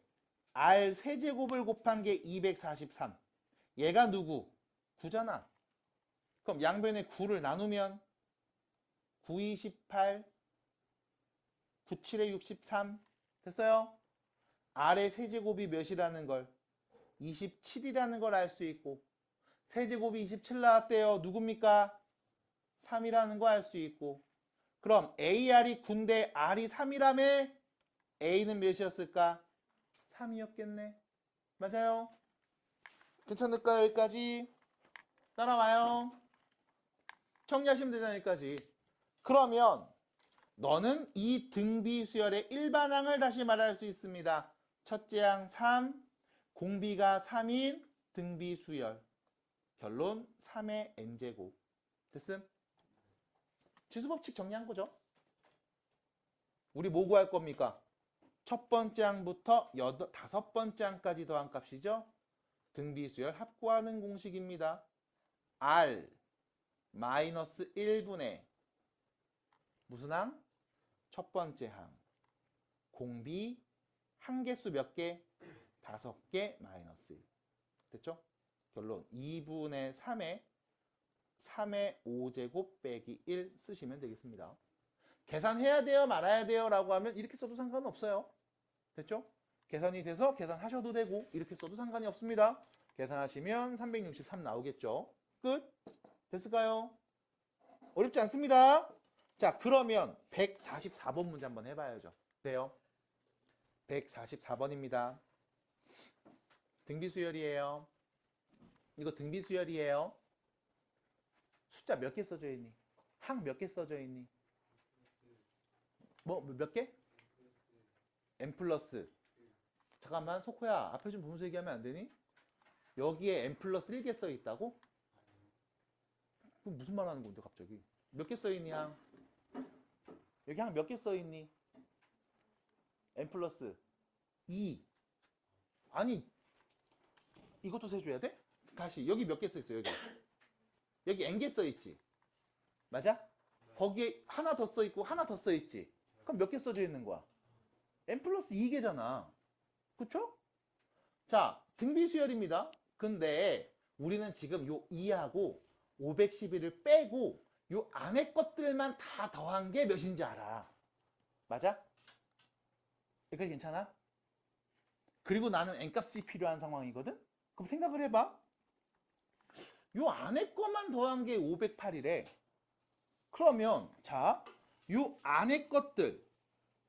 R 3제곱을 곱한 게 243. 얘가 누구? 9잖아. 그럼 양변에 9를 나누면 9, 28, 9, 7에 63. 됐어요? R의 세제곱이 몇이라는 걸? 27이라는 걸 알 수 있고 세제곱이 27 나왔대요. 누굽니까? 3이라는 거 알 수 있고 그럼 AR이 9인데 R이 3이라며 A는 몇이었을까? 3이었겠네. 맞아요? 괜찮을까요? 여기까지? 따라와요. 정리하시면 되잖아요. 여기까지. 그러면 너는 이 등비수열의 일반항을 다시 말할 수 있습니다. 첫째 항 3, 공비가 3인 등비수열. 결론 3의 n제곱. 됐음? 지수법칙 정리한 거죠. 우리 뭐 구할 겁니까? 첫 번째 항부터 다섯 번째 항까지 더한 값이죠. 등비수열 합구하는 공식입니다. R 마이너스 1분의 무슨 항? 첫 번째 항. 공비 한 개수 몇 개? 5개 마이너스 1. 됐죠? 결론 2분의 3의 5제곱 빼기 1 쓰시면 되겠습니다. 계산해야 돼요? 말아야 돼요? 라고 하면 이렇게 써도 상관은 없어요. 됐죠? 계산이 돼서 계산하셔도 되고 이렇게 써도 상관이 없습니다. 계산하시면 363 나오겠죠? 끝? 됐을까요? 어렵지 않습니다. 자, 그러면 144번 문제 한번 해봐야죠. 돼요? 144번입니다. 등비수열이에요. 이거 등비수열이에요. 숫자 몇 개 써져 있니? 항 몇 개 써져 있니? 뭐 몇 개? n 플러스. 잠깐만 소코야 앞에 좀 보면서 얘기하면 안 되니? 여기에 n 플러스 1개 써 있다고? 그럼 무슨 말 하는 건데 갑자기? 몇 개 써 있니 항? 여기 항 몇 개 써 있니? n 플러스 2. 아니 이것도 세줘야 돼? 다시 여기 몇 개 써 있어? 여기 n개 써 있지? 맞아? 거기에 하나 더 써 있고 하나 더 써 있지? 그럼 몇 개 써져 있는 거야? n 플러스 2개잖아. 그쵸? 자, 등비수열입니다. 근데 우리는 지금 요 2하고 511을 빼고 요 안에 것들만 다 더한 게 몇인지 알아. 맞아? 여기까지 괜찮아? 그리고 나는 n값이 필요한 상황이거든? 그럼 생각을 해봐. 요 안에 것만 더한 게 508이래. 그러면 자, 요 안에 것들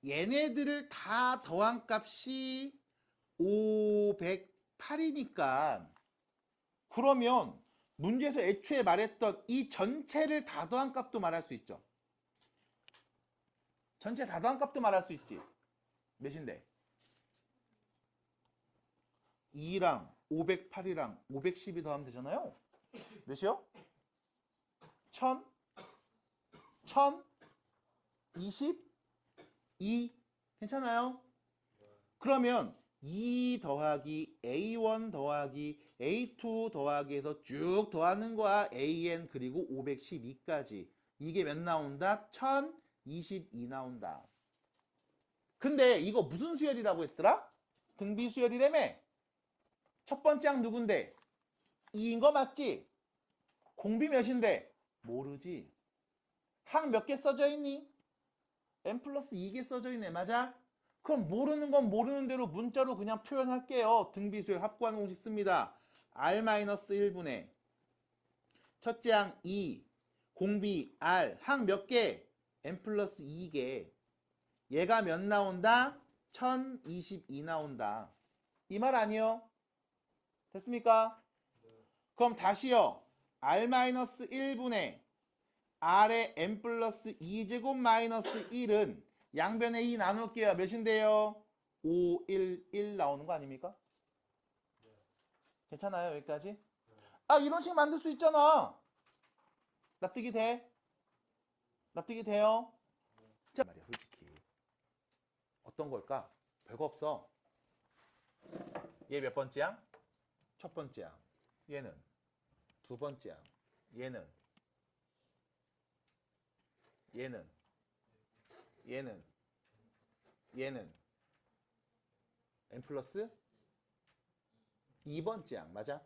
얘네들을 다 더한 값이 508이니까 그러면 문제에서 애초에 말했던 이 전체를 다 더한 값도 말할 수 있죠. 전체 다 더한 값도 말할 수 있지. 몇인데? 2랑 508이랑 512 더하면 되잖아요. 몇이요? 1000, 1022. 괜찮아요? 그러면 2 더하기 A1 더하기 A2 더하기 해서 쭉 더하는 거야. AN 그리고 512까지. 이게 몇 나온다? 1022 나온다. 근데 이거 무슨 수열이라고 했더라? 등비 수열이라며. 첫 번째 항 누군데? 2인 거 맞지? 공비 몇인데? 모르지. 항 몇 개 써져 있니? n 플러스 2개 써져 있네. 맞아? 그럼 모르는 건 모르는 대로 문자로 그냥 표현할게요. 등비수열 합구하는 공식 씁니다. R-1분의 첫째 항 2, 공비 R, 항 몇 개? n 플러스 2개. 얘가 몇 나온다? 1022 나온다. 이 말 아니요? 됐습니까? 그럼 다시요. R-1분의 R의 n 플러스 2제곱 마이너스 1은 양변에 2 나눌게요. 몇인데요? 5, 1, 1 나오는 거 아닙니까? 괜찮아요? 여기까지? 아, 이런 식 만들 수 있잖아. 납득이 돼? 납득이 돼요? 자, 말이야, 솔직히. 어떤 걸까? 별거 없어. 얘 몇 번째야? 첫 번째야. 얘는 두 번째야. 얘는 n 플러스 2번째 항 맞아?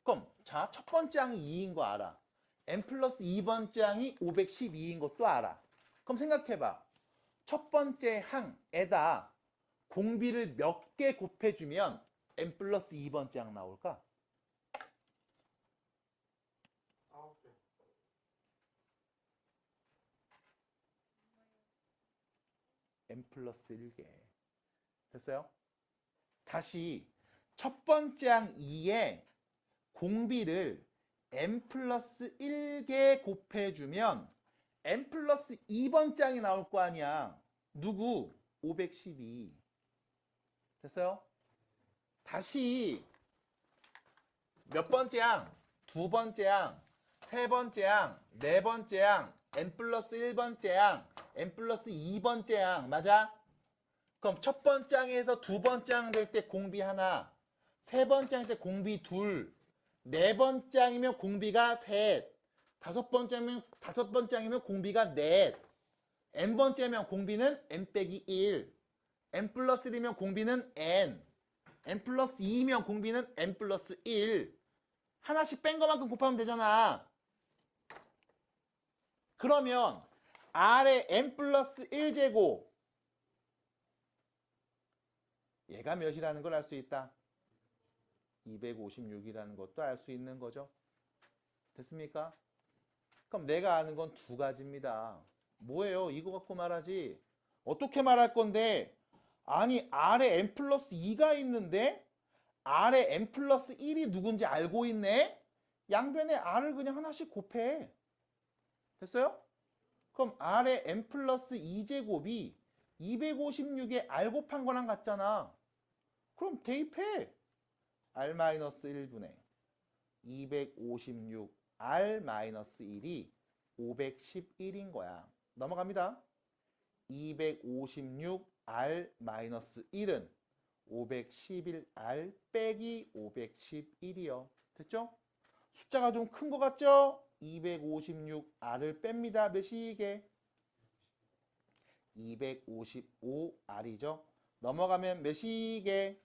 그럼 자, 첫 번째 항이 2인 거 알아. n 플러스 2번째 항이 512인 것도 알아. 그럼 생각해봐. 첫 번째 항에다 공비를 몇 개 곱해주면 n 플러스 2번째 항 나올까? 9개. n 플러스 1개. 됐어요? 다시 첫 번째 항 2에 공비를 n 플러스 1개 곱해주면 n 플러스 2번째 항이 나올 거 아니야. 누구? 512. 됐어요? 다시 몇 번째 항? 두 번째 항, 세 번째 항, 네 번째 항, n 플러스 1번째 항, n 플러스 2번째 항 맞아? 그럼 첫 번째 항에서 두 번째 항 될 때 공비 하나, 세 번째 항 때 공비 둘, 네 번째 항이면 공비가 셋, 다섯 번째 항이면 공비가 넷, n 번째면 공비는 n 빼기 1, n 플러스 1이면 공비는 n, n 플러스 2이면 공비는 n 플러스 1. 하나씩 뺀 것만큼 곱하면 되잖아. 그러면 R의 n 플러스 1제곱 얘가 몇이라는 걸 알 수 있다. 256이라는 것도 알 수 있는 거죠. 됐습니까? 그럼 내가 아는 건 두 가지입니다. 뭐예요? 이거 갖고 말하지. 어떻게 말할 건데? 아니 R에 n 플러스 2가 있는데 R에 n 플러스 1이 누군지 알고 있네? 양변에 R을 그냥 하나씩 곱해. 됐어요? 그럼 R의 n 플러스 2제곱이 256에 R 곱한 거랑 같잖아. 그럼 대입해. R-1분의 256 R-1이 511인 거야. 넘어갑니다. 256 R-1은 511R 빼기 511이요. 됐죠? 숫자가 좀 큰 거 같죠? 256R을 뺍니다. 몇이게? 255R이죠. 넘어가면 몇이게?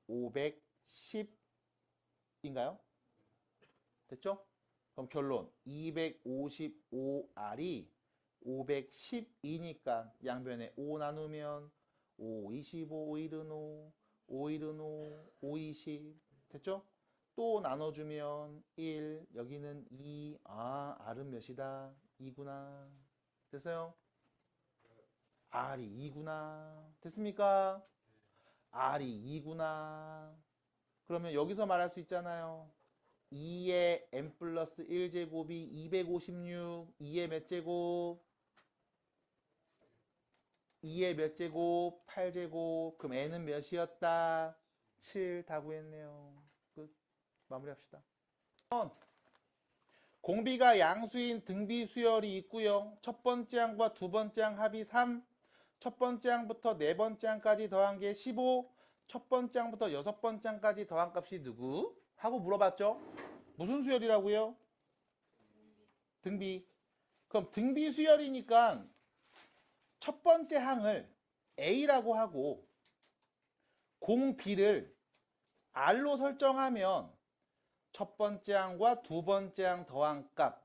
510인가요? 됐죠? 그럼 결론 255R이 512니까 양변에 5 나누면 5, 25, 5일은 5, 5일은 5, 5, 20 됐죠? 또 나눠주면 1, 여기는 2, 아, R은 몇이다? 2구나. 됐어요? R이 2구나. 됐습니까? R이 2구나. 그러면 여기서 말할 수 있잖아요. 2의 n 플러스 1제곱이 256, 2의 몇 제곱? 2의 몇 제곱? 8제곱. 그럼 n은 몇이었다? 7 다 구했네요. 끝. 마무리합시다. 공비가 양수인 등비 수열이 있고요. 첫 번째 항과 두 번째 항 합이 3. 첫 번째 항부터 네 번째 항까지 더한 게 15. 첫 번째 항부터 여섯 번째 항까지 더한 값이 누구? 하고 물어봤죠. 무슨 수열이라고요? 등비. 그럼 등비 수열이니까 첫 번째 항을 A라고 하고 공 B를 R로 설정하면 첫 번째 항과 두 번째 항 더한 값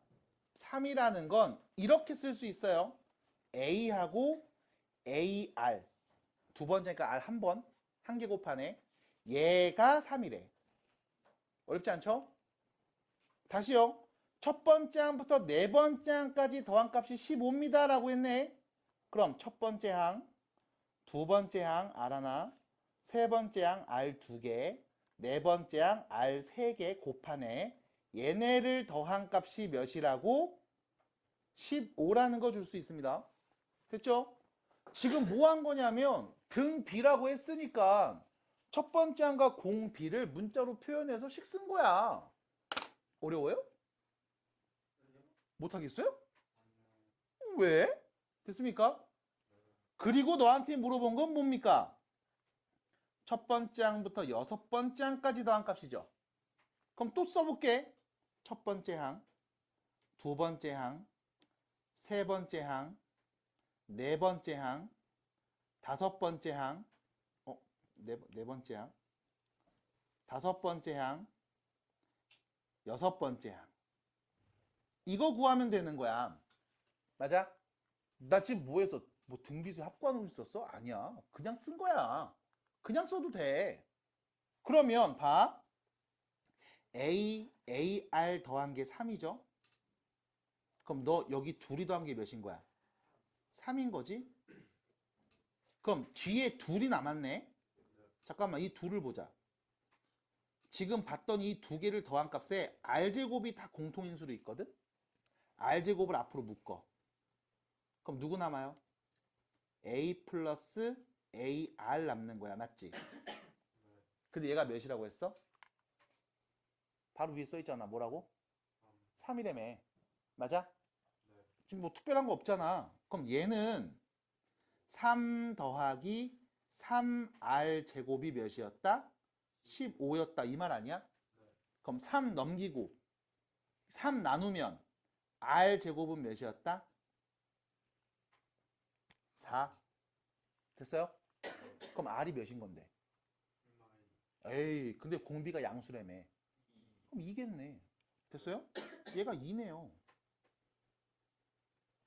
3이라는 건 이렇게 쓸 수 있어요. A하고 AR 두 번째니까 R 한 번, 한 개 곱하네. 얘가 3이래. 어렵지 않죠? 다시요. 첫 번째 항부터 네 번째 항까지 더한 값이 15입니다 라고 했네. 그럼 첫 번째 항, 두 번째 항 R 하나, 세 번째 항 R 두 개, 네 번째 항 R 세 개 곱하네. 얘네를 더한 값이 몇이라고? 15라는 거 줄 수 있습니다. 됐죠? 지금 뭐 한 거냐면 등 B라고 했으니까 첫 번째 항과 공 B를 문자로 표현해서 식 쓴 거야. 어려워요? 못하겠어요? 왜? 됐습니까? 그리고 너한테 물어본 건 뭡니까? 첫 번째 항부터 여섯 번째 항까지 더한 값이죠. 그럼 또 써볼게. 첫 번째 항, 두 번째 항, 세 번째 항, 네 번째 항, 다섯 번째 항, 네 번째 항, 다섯 번째 항, 여섯 번째 항. 이거 구하면 되는 거야. 맞아? 나 지금 뭐 했어? 뭐 등비수 합구하는 거 썼어? 아니야. 그냥 쓴 거야. 그냥 써도 돼. 그러면 봐. AR 더한 게 3이죠? 그럼 너 여기 둘이 더한 게 몇인 거야? 3인 거지? 그럼 뒤에 둘이 남았네? 잠깐만, 이 둘을 보자. 지금 봤던 이 두 개를 더한 값에 R제곱이 다 공통인수로 있거든? R제곱을 앞으로 묶어. 그럼 누구 남아요? A 플러스 AR 남는 거야. 맞지? 근데 얘가 몇이라고 했어? 바로 위에 써있잖아. 뭐라고? 3이라며. 맞아? 지금 뭐 특별한 거 없잖아. 그럼 얘는 3 더하기 3R 제곱이 몇이었다? 15였다. 이 말 아니야? 그럼 3 넘기고 3 나누면 R 제곱은 몇이었다? 4. 됐어요? 그럼 R이 몇인 건데? 에이, 근데 공비가 양수라며. 그럼 2겠네. 됐어요? 얘가 2네요.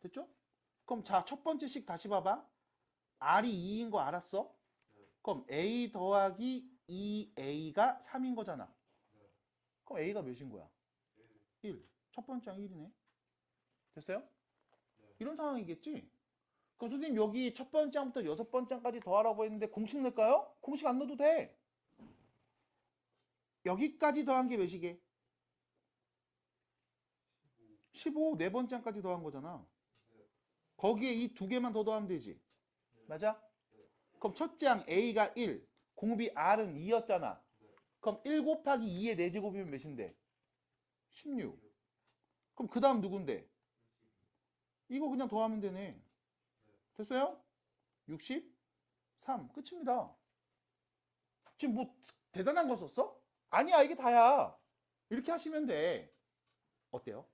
됐죠? 그럼 자, 첫 번째 식 다시 봐봐. R이 2인 거 알았어? 그럼 A 더하기 2A가 3인 거잖아. 그럼 A가 몇인 거야? 1. 첫 번째 항 1이네. 됐어요? 이런 상황이겠지? 그럼 선생님 여기 첫 번째 항부터 여섯 번째 항까지 더하라고 했는데 공식 넣을까요? 공식 안 넣어도 돼. 여기까지 더한 게 몇이게? 15. 네 번째 항까지 더한 거잖아. 거기에 이 두 개만 더 더하면 되지. 맞아? 그럼 첫째 항 A가 1, 공비 R은 2였잖아. 그럼 1 곱하기 2의 4제곱이면 몇인데? 16. 그럼 그 다음 누군데? 이거 그냥 더하면 되네. 됐어요? 63. 끝입니다. 지금 뭐 대단한 거 썼어? 아니야, 이게 다야. 이렇게 하시면 돼. 어때요?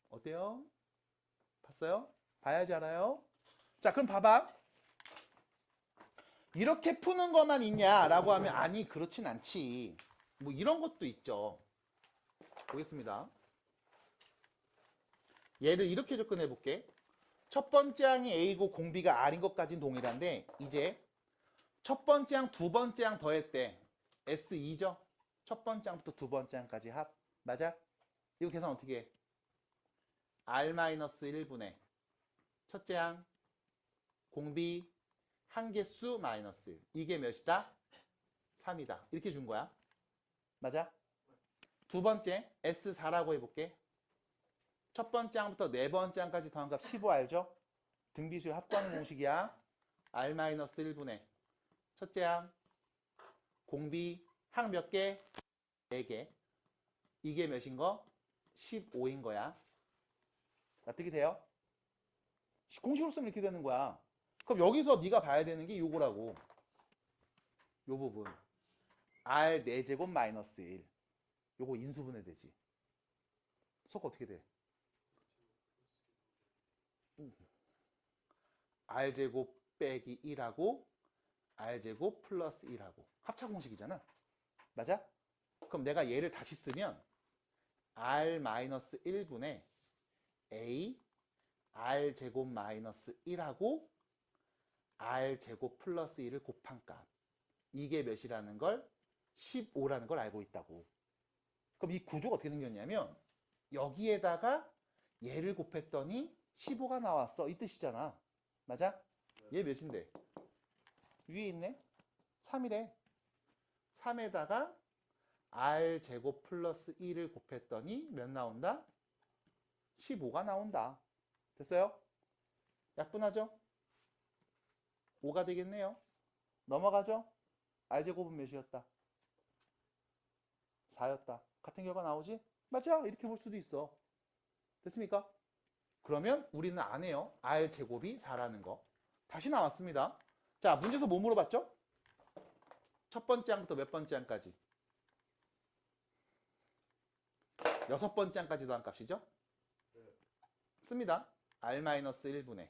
어때요? 봤어요? 봐야지 알아요? 자, 그럼 봐봐. 이렇게 푸는 것만 있냐라고 하면 아니, 그렇진 않지. 뭐 이런 것도 있죠. 보겠습니다. 얘를 이렇게 접근해 볼게. 첫 번째 항이 A고 공비가 R인 것까지는 동일한데 이제 첫 번째 항, 두 번째 항 더했대. S2죠? 첫 번째 항부터 두 번째 항까지 합. 맞아? 이거 계산 어떻게 해? R-1분의 첫째 항 공비 한개수 마이너스 1. 이게 몇이다? 3이다. 이렇게 준 거야. 맞아? 두 번째, S4라고 해볼게. 첫 번째 항부터 네 번째 항까지 더한 값 15 알죠? 등비수열 합구하는 공식이야. R-1분의 첫째 항, 공비, 항 몇 개? 4개. 이게 몇인 거? 15인 거야. 납득이 돼요? 공식으로 쓰면 이렇게 되는 거야. 그럼 여기서 네가 봐야 되는 게 요거라고. 요 부분. R 4제곱 마이너스 1. 요거 인수분해 되지. 속 어떻게 돼? R제곱 빼기 1하고 R제곱 플러스 1하고 합차 공식이잖아. 맞아? 그럼 내가 얘를 다시 쓰면 R-1분의 A R제곱 마이너스 1하고 R제곱 플러스 1을 곱한 값. 이게 몇이라는 걸 15라는 걸 알고 있다고. 그럼 이 구조가 어떻게 생겼냐면 여기에다가 얘를 곱했더니 15가 나왔어. 이 뜻이잖아. 맞아? 얘 몇인데? 위에 있네? 3이래. 3에다가 R제곱 플러스 1을 곱했더니 몇 나온다? 15가 나온다. 됐어요? 약분하죠? 5가 되겠네요. 넘어가죠? R제곱은 몇이었다? 4였다. 같은 결과 나오지? 맞아. 이렇게 볼 수도 있어. 됐습니까? 그러면 우리는 안 해요. R제곱이 4라는 거. 다시 나왔습니다. 자, 문제에서 뭐 물어봤죠? 첫 번째 항부터 몇 번째 항까지? 6번째 항까지 더한 값이죠? 씁니다. R-1분의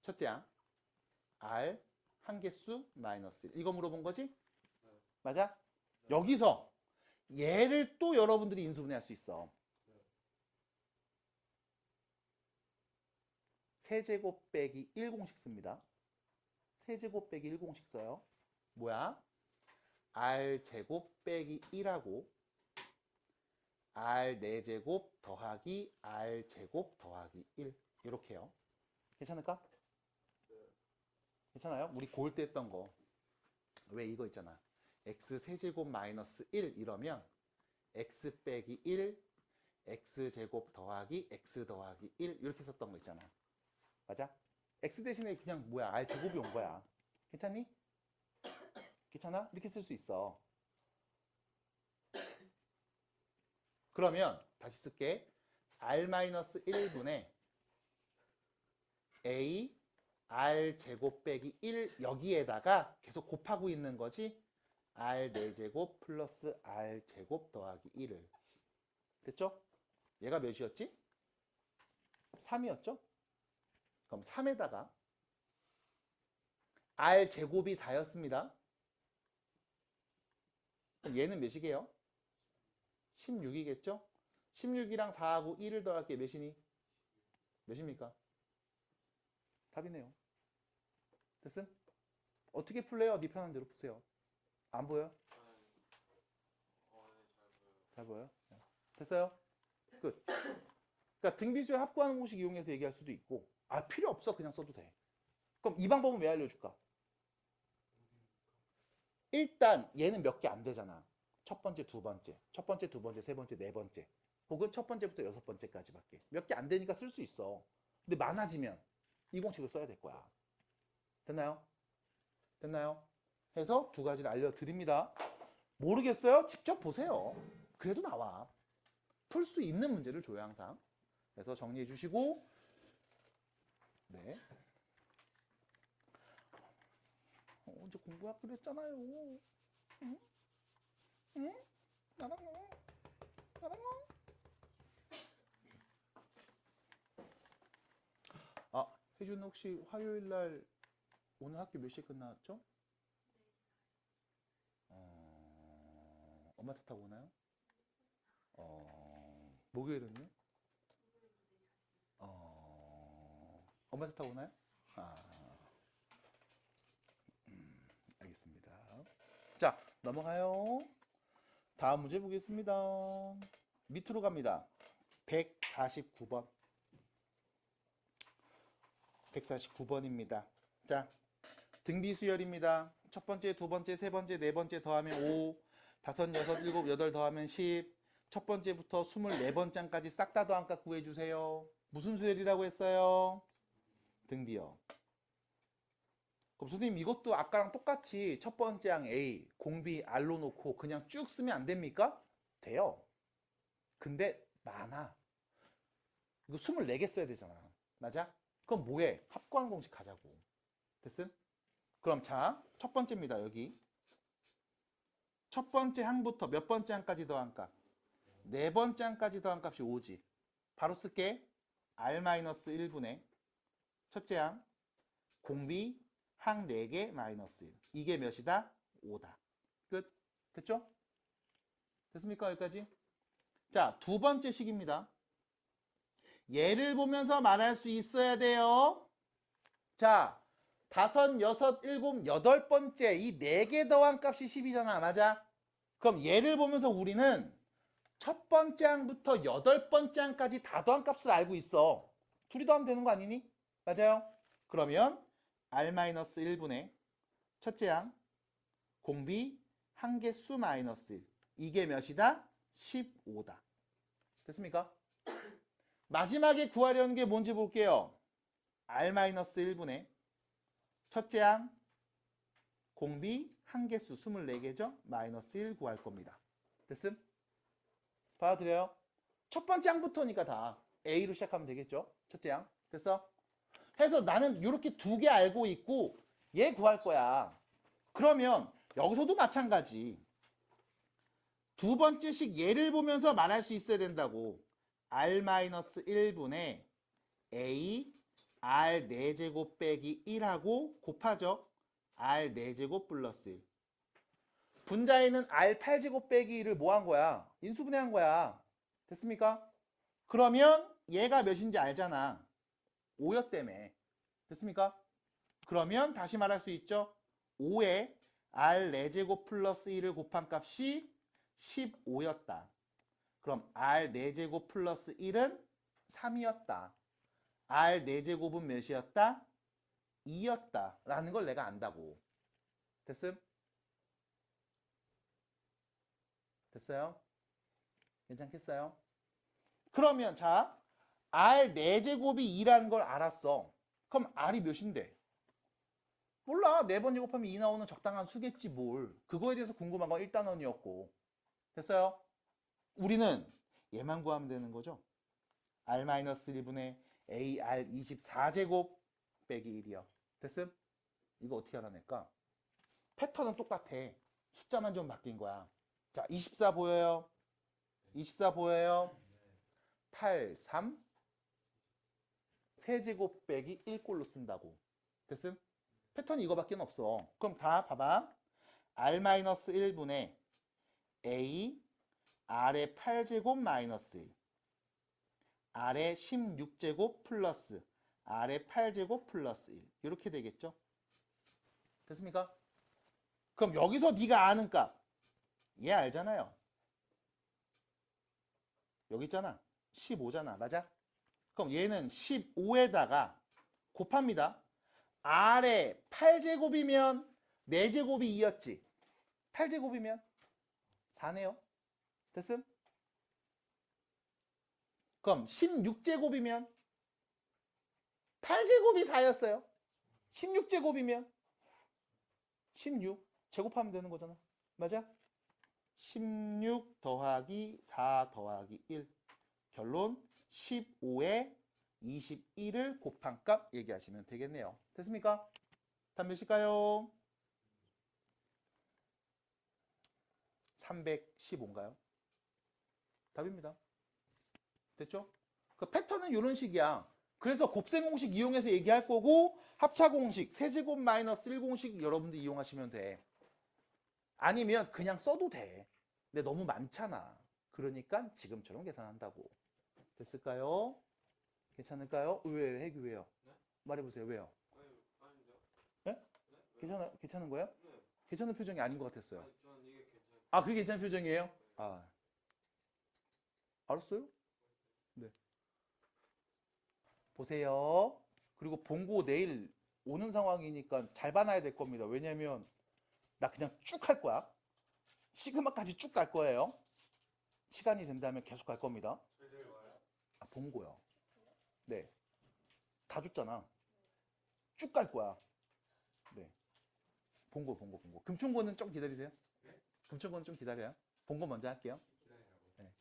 첫째 항 R 한개수 마이너스 1. 이거 물어본 거지? 맞아? 여기서 얘를 또 여러분들이 인수분해할 수 있어. 세제곱 빼기 1공식 씁니다. 세제곱 빼기 1공식 써요. 뭐야? R제곱 빼기 1하고 R 4제곱 더하기 R제곱 더하기 1. 이렇게요. 괜찮을까? 괜찮아요? 우리 고을 때 했던 거. 왜 이거 있잖아. X 세제곱 마이너스 1 이러면 X 빼기 1, X제곱 더하기 X 더하기 1 이렇게 썼던 거 있잖아. 맞아? X 대신에 그냥 뭐야? R제곱이 온 거야. 괜찮니? 괜찮아? 이렇게 쓸 수 있어. 그러면 다시 쓸게. R-1분의 A R제곱 빼기 1 여기에다가 계속 곱하고 있는 거지. R 4제곱 플러스 R제곱 더하기 1을. 됐죠? 얘가 몇이었지? 3이었죠? 그럼 3에다가 R제곱이 4였습니다. 그럼 얘는 몇이게요? 16이겠죠? 16이랑 4하고 1을 더할 게 몇이니? 몇입니까? 답이네요. 됐음? 어떻게 풀래요? 네 편한 대로 푸세요. 안 보여요? 잘 보여요? 네. 됐어요? 끝. 그러니까 등비수열 합구하는 공식 이용해서 얘기할 수도 있고 아 필요 없어 그냥 써도 돼. 그럼 이 방법은 왜 알려줄까? 일단 얘는 몇 개 안 되잖아. 첫 번째, 두 번째, 첫 번째, 두 번째, 세 번째, 네 번째 혹은 첫 번째부터 여섯 번째까지밖에 몇 개 안 되니까 쓸 수 있어. 근데 많아지면 이 공식을 써야 될 거야. 됐나요? 됐나요? 해서 두 가지를 알려드립니다. 모르겠어요? 직접 보세요. 그래도 나와. 풀 수 있는 문제를 줘요 항상. 그래서 정리해 주시고 네. 이제 공부하기로 했잖아요. 응? 응? 나랑요? 나랑요? 아, 혜준 혹시 화요일 날 오늘 학교 몇 시에 끝났죠? 엄마 차 타고 오나요? 목요일은요? 엄마 차 타고 오나요? 알겠습니다. 자, 넘어가요. 다음 문제 보겠습니다. 밑으로 갑니다. 149번. 149번입니다. 자, 등비수열입니다. 첫 번째, 두 번째, 세 번째, 네 번째 더하면 5, 다섯, 여섯, 일곱, 여덟 더하면 10. 첫 번째부터 24번째까지 싹 다 더함값 구해주세요. 무슨 수열이라고 했어요? 등비요. 그럼 선생님 이것도 아까랑 똑같이 첫 번째 항 A, 공비, R로 놓고 그냥 쭉 쓰면 안 됩니까? 돼요. 근데 많아. 이거 24개 써야 되잖아. 맞아? 그럼 뭐해? 합관 공식 하자고. 됐음? 그럼 자, 첫 번째입니다. 여기. 첫 번째 항부터 몇 번째 항까지 더한 값? 네 번째 항까지 더한 값이 5지. 바로 쓸게. R-1분의 첫째 항, 공비, 항 4개 마이너스 1. 이게 몇이다? 5다. 끝. 됐죠? 됐습니까? 여기까지? 자, 두 번째 식입니다. 얘를 보면서 말할 수 있어야 돼요. 자, 다섯, 여섯, 일곱, 여덟 번째 이 4개 더한 값이 10이잖아. 맞아? 그럼 얘를 보면서 우리는 첫 번째 항부터 여덟 번째 항까지 다 더한 값을 알고 있어. 둘이 더하면 되는 거 아니니? 맞아요? 그러면 R-1분의 첫째 항, 공비, 항개수 마이너스 1. 이게 몇이다? 15다. 됐습니까? 마지막에 구하려는 게 뭔지 볼게요. R-1분의 첫째 항, 공비, 항개수 24개죠? 마이너스 1 구할 겁니다. 됐음? 받아들여요? 첫 번째 항부터니까 다 A로 시작하면 되겠죠? 첫째 항. 됐어? 해서 나는 이렇게 두 개 알고 있고 얘 구할 거야. 그러면 여기서도 마찬가지. 두 번째씩 얘를 보면서 말할 수 있어야 된다고. R-1분의 A R 4제곱 빼기 1하고 곱하죠. R 4제곱 플러스 1. 분자에는 R 8제곱 빼기 1을 뭐 한 거야? 인수분해한 거야. 됐습니까? 그러면 얘가 몇인지 알잖아. 5였다며. 됐습니까? 그러면 다시 말할 수 있죠. 5에 R 4제곱 플러스 1을 곱한 값이 15였다. 그럼 R 4제곱 플러스 1은 3이었다. R 4제곱은 몇이었다? 2였다. 라는 걸 내가 안다고. 됐음? 됐어요? 괜찮겠어요? 그러면 자, R 4제곱이 2라는 걸 알았어. 그럼 R이 몇인데? 몰라. 4번 제곱하면 2 나오는 적당한 수겠지 뭘. 그거에 대해서 궁금한 건 1단원이었고. 됐어요? 우리는 얘만 구하면 되는 거죠. R-1분의 AR 24제곱 빼기 1이요. 됐음? 이거 어떻게 알아낼까? 패턴은 똑같아. 숫자만 좀 바뀐 거야. 자, 24 보여요? 24 보여요? 8, 3 세제곱 빼기 1꼴로 쓴다고. 됐음? 패턴이 이거밖에 없어. 그럼 다 봐봐. R-1분의 A R의 8제곱 마이너스 1 R의 16제곱 플러스 R의 8제곱 플러스 1 이렇게 되겠죠? 됐습니까? 그럼 여기서 네가 아는 값 얘 알잖아요. 여기 있잖아. 15잖아. 맞아? 그럼 얘는 15에다가 곱합니다. R의 8제곱이면 4제곱이 2였지. 8제곱이면 4네요. 됐음? 그럼 16제곱이면 8제곱이 4였어요. 16제곱이면 16 제곱하면 되는 거잖아. 맞아? 16 더하기 4 더하기 1 결론 15에 21을 곱한 값 얘기하시면 되겠네요. 됐습니까? 답 몇일까요? 315인가요? 답입니다. 됐죠? 그 패턴은 이런 식이야. 그래서 곱셈 공식 이용해서 얘기할 거고 합차 공식, 세제곱 마이너스 1 공식 여러분들 이용하시면 돼. 아니면 그냥 써도 돼. 근데 너무 많잖아. 그러니까 지금처럼 계산한다고. 됐을까요? 괜찮을까요? 왜요? 왜요? 네? 말해보세요. 왜요? 아닌데요? 네? 네? 괜찮은 거예요? 네. 괜찮은 표정이 아닌 것 같았어요. 아니, 저는 이게 괜찮아요. 아, 그게 괜찮은 표정이에요? 아, 알았어요? 네. 보세요. 그리고 본고 내일 오는 상황이니까 잘 봐놔야 될 겁니다. 왜냐면 나 그냥 쭉 할 거야. 시그마까지 쭉 갈 거예요. 시간이 된다면 계속 갈 겁니다. 슬슬 와요. 아, 본거요. 네. 다 줬잖아. 쭉 갈 거야. 네. 본거. 금총고는 좀 기다리세요. 네? 금총고는 좀 기다려요. 본거 먼저 할게요. 기다리라고. 네.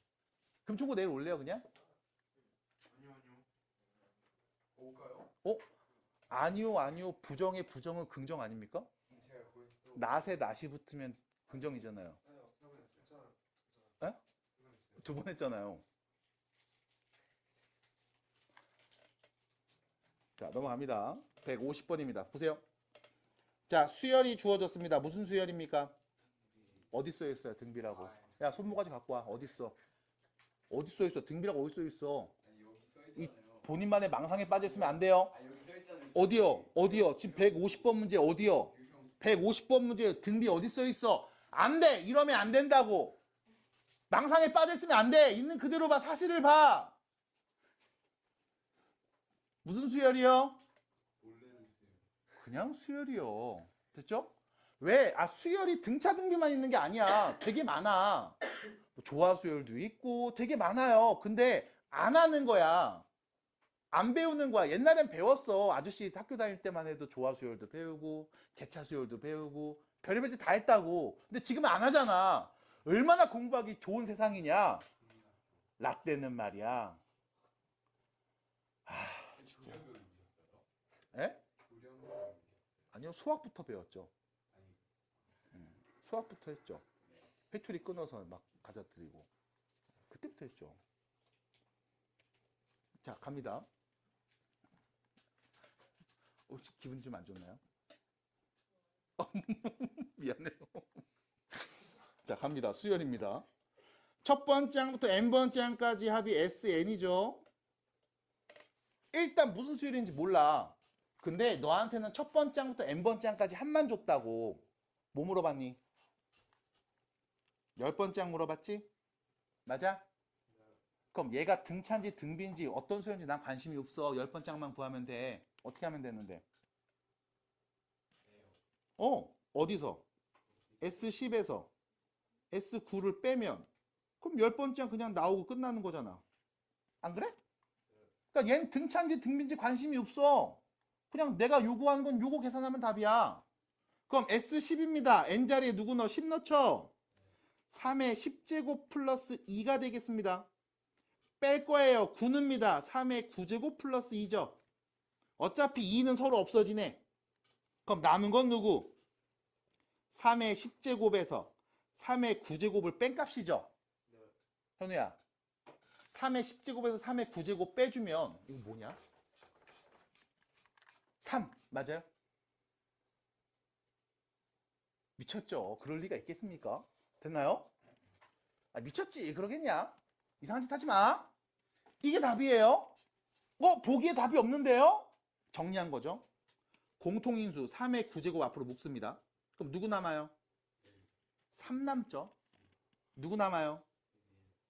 금총고 내일 올래요, 그냥? 아니요. 올까요? 아니요. 부정의 부정은 긍정 아닙니까? 제가 거기서 또. 낫에 낫이 붙으면 긍정이잖아요. 아니요. 그러면 괜찮아. 에? 두 번 했잖아요. 자, 넘어갑니다. 150번입니다. 보세요. 자, 수열이 주어졌습니다. 무슨 수열입니까? 어디 써 있어요? 등비라고. 야, 손모가지 갖고 와. 어디 있어? 어디 써 있어? 등비라고 어디 써 있어? 아니 여기 써 이 있잖아요. 본인만의 망상에 빠져 있으면 안 돼요. 아 여기 써 있잖아요. 어디요? 지금 150번 문제 어디요? 150번 문제 등비 어디 써 있어? 안 돼. 이러면 안 된다고. 망상에 빠져 있으면 안 돼. 있는 그대로 봐. 사실을 봐. 무슨 수열이요? 원래는 있어요. 그냥 수열이요. 됐죠? 왜? 수열이 등차 등비만 있는 게 아니야. 되게 많아. 뭐 조화 수열도 있고 되게 많아요. 근데 안 하는 거야. 안 배우는 거야. 옛날엔 배웠어. 아저씨 학교 다닐 때만 해도 조화 수열도 배우고 개차 수열도 배우고 별의별 짓 다 했다고. 근데 지금은 안 하잖아. 얼마나 공부하기 좋은 세상이냐. 라떼는 말이야. 진짜. 에? 아니요, 수학부터 배웠죠. 수학부터 했죠. 회초리 끊어서 막 가져 드리고 그때부터 했죠. 자, 갑니다. 혹시 기분이 좀 안 좋나요? 미안해요. 자, 갑니다. 수열입니다. 첫 번째 항부터 n번째 항까지 합이 SN이죠. 일단 무슨 수열인지 몰라. 근데 너한테는 첫 번째 항부터 n번째 항까지 합만 줬다고. 뭐 물어봤니? 10번째 항 물어봤지? 맞아? 그럼 얘가 등차인지 등비인지 어떤 수열인지 난 관심이 없어. 10번째 항만 구하면 돼. 어떻게 하면 되는데? 어디서? S10에서 S9를 빼면 그럼 10번째 항 그냥 나오고 끝나는 거잖아. 안 그래? 그러니까 얘는 등차인지 등비인지 관심이 없어. 그냥 내가 요구하는 건 요거 계산하면 답이야. 그럼 S10입니다. n자리에 누구 넣어? 10 넣죠? 3의 10제곱 플러스 2가 되겠습니다. 뺄 거예요. 9입니다. 3의 9제곱 플러스 2죠. 어차피 2는 서로 없어지네. 그럼 남은 건 누구? 3의 10제곱에서 3의 9제곱을 뺀 값이죠. 현우야, 3의 10제곱에서 3의 9제곱 빼주면 이거 뭐냐? 3 맞아요? 미쳤죠? 그럴 리가 있겠습니까? 됐나요? 미쳤지? 그러겠냐? 이상한 짓 하지 마. 이게 답이에요. 보기에 답이 없는데요? 정리한 거죠. 공통인수 3의 9제곱 앞으로 묶습니다. 그럼 누구 남아요? 3 남죠. 누구 남아요?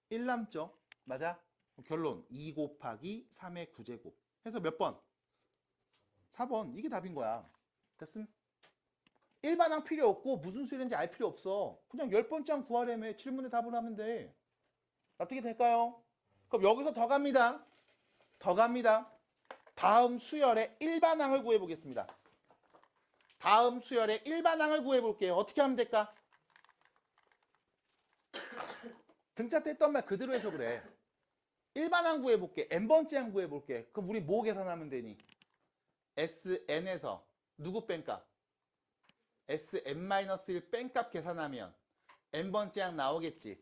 1 남죠. 맞아? 결론 2 곱하기 3의 9제곱 해서 몇 번? 4번. 이게 답인 거야. 됐음? 일반항 필요 없고 무슨 수열인지 알 필요 없어. 그냥 10번째 항 구하려면 질문에 답을 하면 돼. 어떻게 될까요? 그럼 여기서 더 갑니다. 다음 수열의 일반항을 구해보겠습니다. 다음 수열의 일반항을 구해볼게요. 어떻게 하면 될까? 등차 때 했던 말 그대로 해서 그래. 일반항 구해볼게. n번째 항 구해볼게. 그럼 우리 뭐 계산하면 되니? SN에서 누구 뺀값? SN-1 뺀값 계산하면 n번째 항 나오겠지.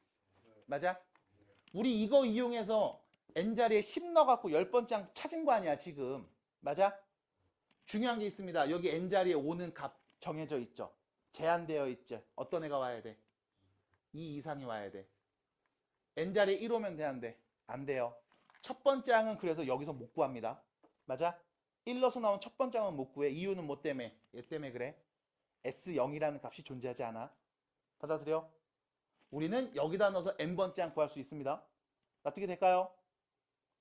맞아? 우리 이거 이용해서 n자리에 10 넣어갖고 10번째 항 찾은 거 아니야 지금. 맞아? 중요한 게 있습니다. 여기 n자리에 오는 값 정해져 있죠. 제한되어 있죠. 어떤 애가 와야 돼? 2 이상이 와야 돼. n자리에 1 오면 돼, 안 돼? 안 돼요. 첫 번째 항은 그래서 여기서 못 구합니다. 맞아? 1 넣어서 나온 첫 번째 항은 못 구해. 이유는 뭐 때문에? 얘 때문에 그래. S0이라는 값이 존재하지 않아. 받아들여? 우리는 여기다 넣어서 n번째 항 구할 수 있습니다. 어떻게 될까요?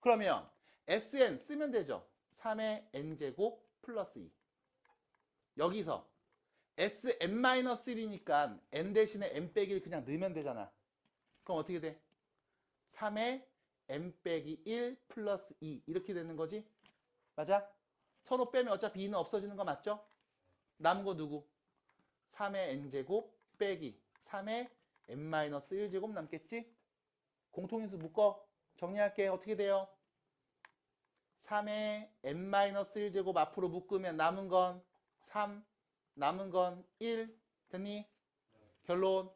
그러면 SN 쓰면 되죠. 3의 n제곱 플러스 2. 여기서 Sn-1이니까 n 대신에 n 빼기를 그냥 넣으면 되잖아. 그럼 어떻게 돼? 3에 n 빼기 1 플러스 2 이렇게 되는 거지? 맞아? 서로 빼면 어차피 2는 없어지는 거 맞죠? 남은 거 누구? 3의 n제곱 빼기 3의 n-1제곱 남겠지? 공통인수 묶어. 정리할게. 어떻게 돼요? 3의 n-1제곱 앞으로 묶으면 남은 건 3, 남은 건 1. 됐니? 결론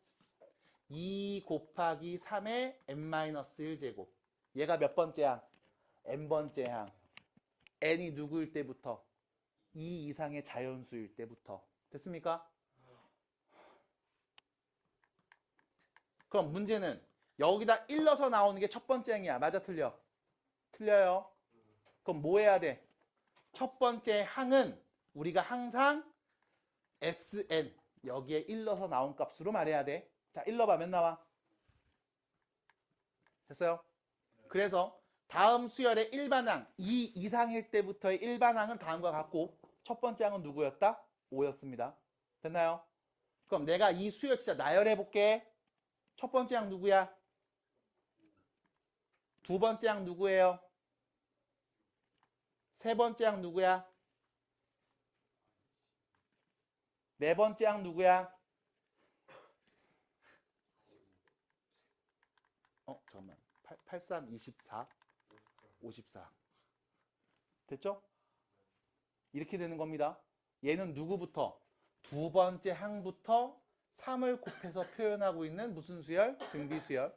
2 곱하기 3의 n-1제곱. 얘가 몇 번째 항? n번째 항. n이 누구일 때부터? 2 이상의 자연수일 때부터. 됐습니까? 그럼 문제는 여기다 1 넣어서 나오는 게 첫 번째 항이야. 맞아, 틀려? 틀려요. 그럼 뭐 해야 돼? 첫 번째 항은 우리가 항상 Sn 여기에 1 넣어서 나온 값으로 말해야 돼. 자, 1 넣어봐. 몇 나와? 됐어요? 그래서 다음 수열의 일반항 2 이상일 때부터의 일반항은 다음과 같고 첫 번째 항은 누구였다? 5였습니다. 됐나요? 그럼 내가 이 수열 진짜 나열해 볼게. 첫 번째 항 누구야? 두 번째 항 누구예요? 세 번째 항 누구야? 네 번째 항 누구야? 잠깐만. 83, 24, 54. 됐죠? 이렇게 되는 겁니다. 얘는 누구부터? 두 번째 항부터 3을 곱해서 표현하고 있는 무슨 수열? 등비수열.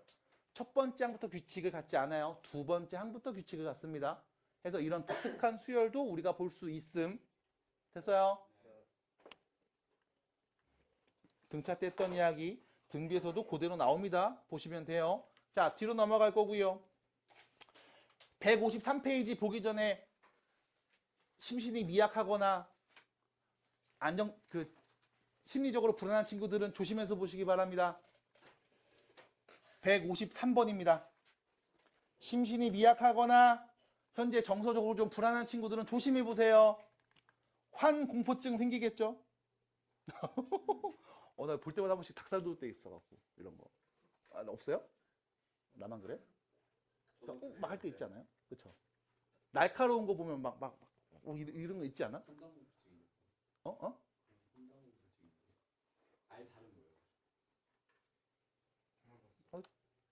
첫 번째 항부터 규칙을 갖지 않아요. 두 번째 항부터 규칙을 갖습니다. 그래서 이런 독특한 수열도 우리가 볼 수 있음. 됐어요? 등차 때 했던 이야기 등비에서도 그대로 나옵니다. 보시면 돼요. 자, 뒤로 넘어갈 거고요. 153페이지 보기 전에 심신이 미약하거나 심리적으로 불안한 친구들은 조심해서 보시기 바랍니다. 153번입니다. 심신이 미약하거나 현재 정서적으로 좀 불안한 친구들은 조심해 보세요. 환공포증 생기겠죠? 나 볼 때마다 한 번씩 닭살 돋을 때 있어갖고 이런 거. 없어요? 나만 그래? 막 할 때 있지 않아요? 그쵸? 날카로운 거 보면 이런 거 있지 않아?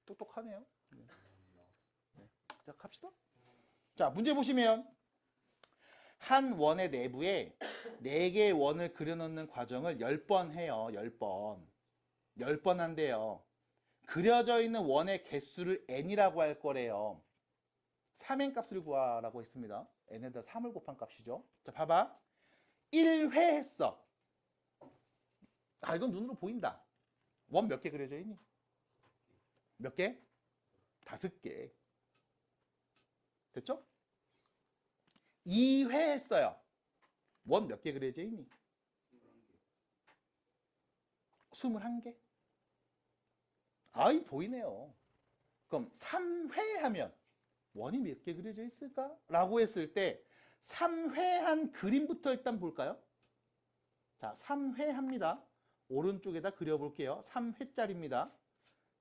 똑똑하네요. 네. 자, 갑시다. 자, 문제 보시면 한 원의 내부에 4개의 원을 그려놓는 과정을 10번 해요. 10번. 10번 한대요. 그려져 있는 원의 개수를 n이라고 할 거래요. 3n 값을 구하라고 했습니다. n에다 3을 곱한 값이죠. 자, 봐봐. 1회 했어. 이건 눈으로 보인다. 원 몇 개 그려져 있니? 몇 개? 5개. 됐죠? 2회 했어요. 원 몇 개 그려져 있니? 21개. 보이네요. 그럼 3회 하면 원이 몇 개 그려져 있을까? 라고 했을 때 3회 한 그림부터 일단 볼까요? 자, 3회 합니다. 오른쪽에다 그려볼게요. 3회짜리입니다.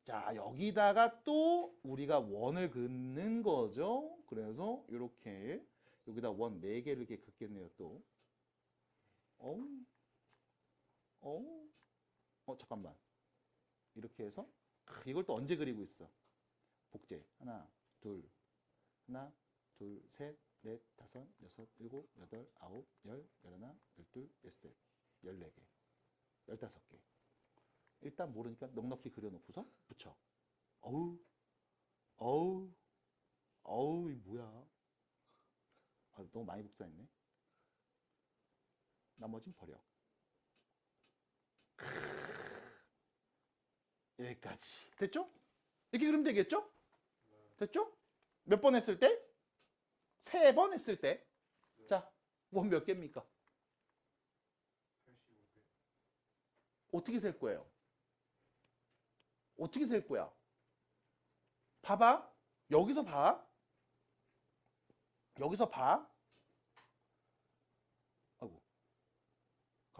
자, 여기다가 또 우리가 원을 긋는 거죠. 그래서 이렇게 여기다 원 4개를 이렇게 긋겠네요. 또 잠깐만. 이렇게 해서 이걸 또 언제 그리고 있어? 복제. 하나, 둘, 셋, 넷, 다섯, 여섯, 일곱, 여덟, 아홉, 열, 열하나, 열둘, 열셋, 14개, 15개. 일단 모르니까 넉넉히 그려놓고서 붙여. 이 뭐야? 너무 많이 복사했네. 나머진 버려. 여기까지. 됐죠? 이렇게 그리면 되겠죠? 됐죠? 몇 번 했을 때? 3번 했을 때. 자, 원 몇 개입니까? 85개. 어떻게 셀 거예요? 어떻게 셀 거야? 봐봐. 여기서 봐. 여기서 봐.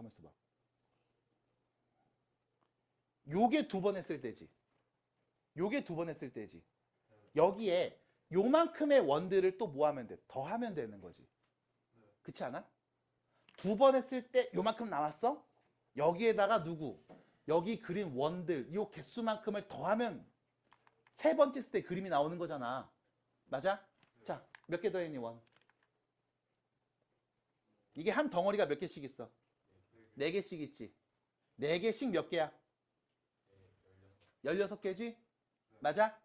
가만 있어봐. 요게 2번 했을 때지. 요게 2번 했을 때지. 여기에 요만큼의 원들을 또 뭐 하면 돼? 더하면 되는 거지. 그렇지 않아? 2번 했을 때 요만큼 나왔어? 여기에다가 누구? 여기 그린 원들 요 개수만큼을 더하면 세 번째 했을 때 그림이 나오는 거잖아. 맞아? 자, 몇 개 더했니 원? 이게 한 덩어리가 몇 개씩 있어? 4개씩 있지. 4개씩 몇 개야? 16개지? 맞아?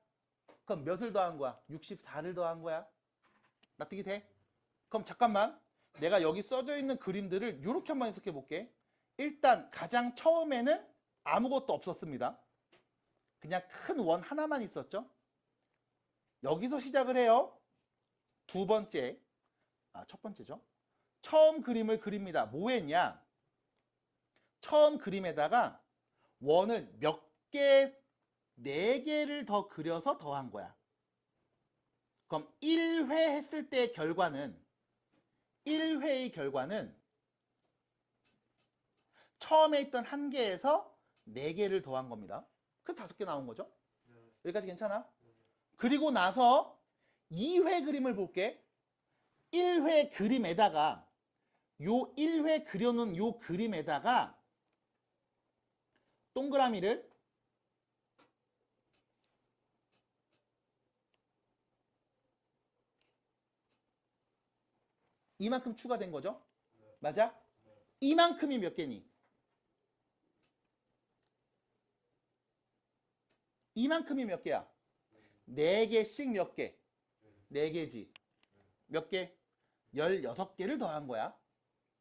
그럼 몇을 더한 거야? 64를 더한 거야. 납득이 돼? 그럼 잠깐만. 내가 여기 써져 있는 그림들을 이렇게 한번 해석해 볼게. 일단 가장 처음에는 아무것도 없었습니다. 그냥 큰 원 하나만 있었죠. 여기서 시작을 해요. 두 번째, 첫 번째죠. 처음 그림을 그립니다. 뭐 했냐? 처음 그림에다가 원을 몇 개, 4개를 더 그려서 더한 거야. 그럼 1회 했을 때의 결과는 1회의 결과는 처음에 있던 1개에서 4개를 더한 겁니다. 그래서 5개 나온 거죠. 여기까지 괜찮아? 그리고 나서 2회 그림을 볼게. 1회 그림에다가 요 1회 그려놓은 요 그림에다가 동그라미를 이만큼 추가된 거죠? 맞아? 이만큼이 몇 개니? 이만큼이 몇 개야? 4개씩 몇 개? 4개지. 몇 개? 16개를 더한 거야.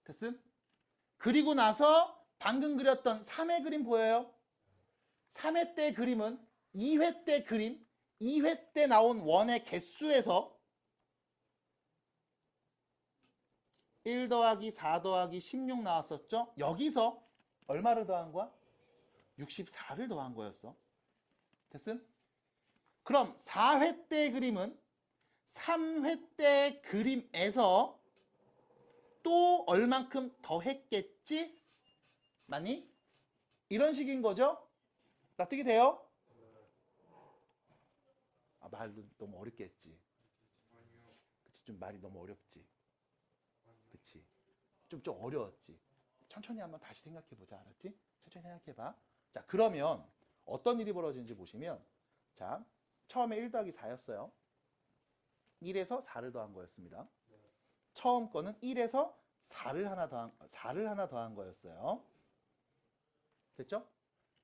됐음? 그리고 나서 방금 그렸던 3회 그림 보여요? 3회 때 그림은 2회 때 그림, 2회 때 나온 원의 개수에서 1 더하기 4 더하기 16 나왔었죠? 여기서 얼마를 더한 거야? 64를 더한 거였어. 됐음? 그럼 4회 때 그림은 3회 때 그림에서 또 얼만큼 더 했겠지? 맞니? 이런 식인 거죠? 납득이 돼요? 말도 너무 어렵게 했지. 그치, 좀 말이 너무 어렵지. 그치. 좀 어려웠지. 천천히 한번 다시 생각해보자. 알았지? 천천히 생각해봐. 자, 그러면 어떤 일이 벌어지는지 보시면, 자, 처음에 1 더하기 4였어요. 1에서 4를 더한 거였습니다. 처음 거는 1에서 4를 하나 더한 거였어요. 됐죠?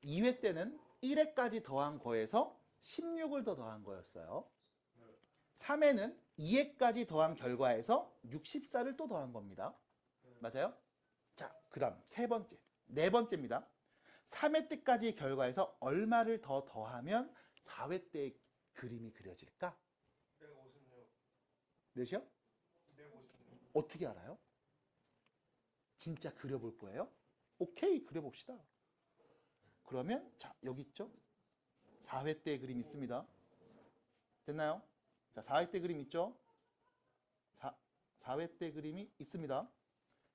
2회 때는 1회까지 더한 거에서 16을 더 더한 거였어요. 3회는 2회까지 더한 결과에서 64를 또 더한 겁니다. 맞아요? 자, 그 다음 세 번째, 네 번째입니다. 3회 때까지의 결과에서 얼마를 더 더하면 4회 때의 그림이 그려질까? 156. 몇이요? 256. 어떻게 알아요? 진짜 그려볼 거예요? 오케이, 그려봅시다. 그러면 자, 여기 있죠? 4회 때 그림 있습니다. 됐나요? 자, 4회 때 그림 있죠? 4회 때 그림이 있습니다.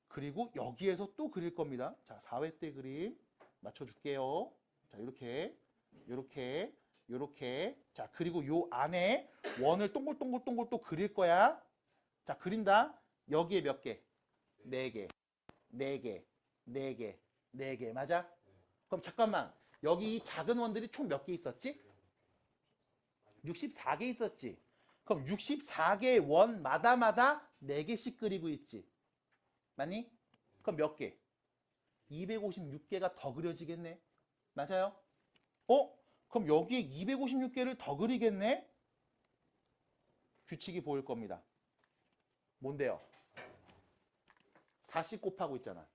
그리고 여기에서 또 그릴 겁니다. 자, 4회 때 그림 맞춰줄게요. 자, 요렇게. 자, 그리고 요 안에 원을 동글동글 또 그릴 거야. 자, 그린다. 여기에 몇 개? 4개. 4개. 맞아? 그럼 잠깐만. 여기 작은 원들이 총 몇 개 있었지? 64개 있었지. 그럼 64개의 원마다 4개씩 그리고 있지. 맞니? 그럼 몇 개? 256개가 더 그려지겠네. 맞아요? 그럼 여기에 256개를 더 그리겠네? 규칙이 보일 겁니다. 뭔데요? 4씩 곱하고 있잖아.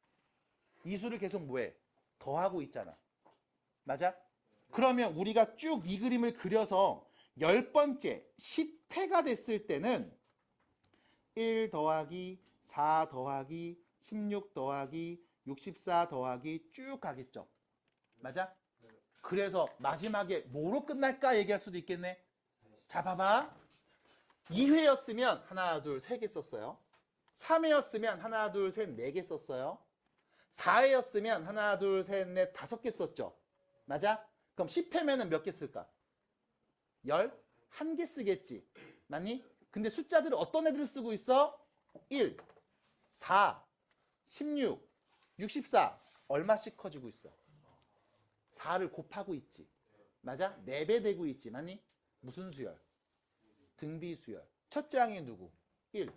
이 수를 계속 뭐해? 더하고 있잖아. 맞아? 그러면 우리가 쭉 이 그림을 그려서 10번째 10회가 됐을 때는 1 더하기 4 더하기 16 더하기 64 더하기 쭉 가겠죠. 맞아? 그래서 마지막에 뭐로 끝날까 얘기할 수도 있겠네. 자, 봐봐. 2회였으면 하나, 둘, 3개 썼어요. 3회였으면 하나, 둘, 셋, 4개 썼어요. 4회였으면 하나, 둘, 셋, 넷, 5개 썼죠. 맞아? 그럼 10회면은 몇 개 쓸까? 11개 쓰겠지. 맞니? 근데 숫자들을 어떤 애들을 쓰고 있어? 1, 4, 16, 64. 얼마씩 커지고 있어? 4를 곱하고 있지. 맞아? 4배 되고 있지. 맞니? 무슨 수열? 등비수열. 첫째 항이 누구? 1.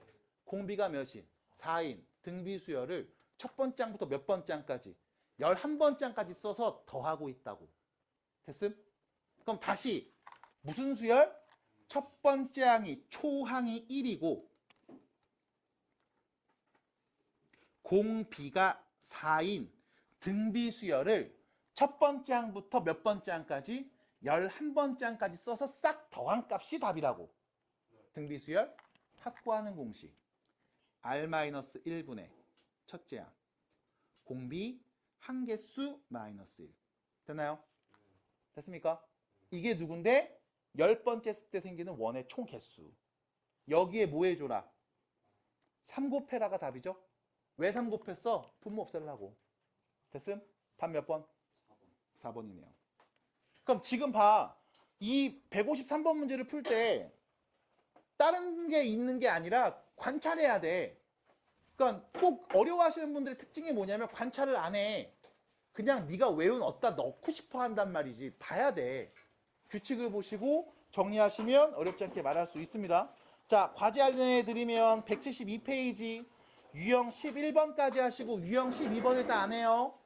공비가 몇인? 4인. 등비수열을 첫 번째 항부터 몇 번째 항까지? 11번째 항까지 써서 더하고 있다고. 됐음? 그럼 다시 무슨 수열? 첫 번째 항이 초항이 1이고 공비가 4인 등비수열을 첫 번째 항부터 몇 번째 항까지? 11번째 항까지 써서 싹 더한 값이 답이라고. 등비수열 확보하는 공식. R-1분의 첫째 항. 공비 한개수 마이너스 1. 됐나요? 됐습니까? 이게 누군데? 10번째 했을 때 생기는 원의 총 개수. 여기에 뭐 해줘라? 3 곱해라가 답이죠? 왜 3 곱했어? 분모 없애려고. 됐음? 답 몇 번? 4번이네요. 그럼 지금 봐. 이 153번 문제를 풀 때 다른 게 있는 게 아니라 관찰해야 돼. 그러니까 꼭 어려워하시는 분들의 특징이 뭐냐면 관찰을 안 해. 그냥 네가 외운 어디다 넣고 싶어 한단 말이지. 봐야 돼. 규칙을 보시고 정리하시면 어렵지 않게 말할 수 있습니다. 자, 과제 알려드리면 172페이지 유형 11번까지 하시고 유형 12번 일단 안 해요.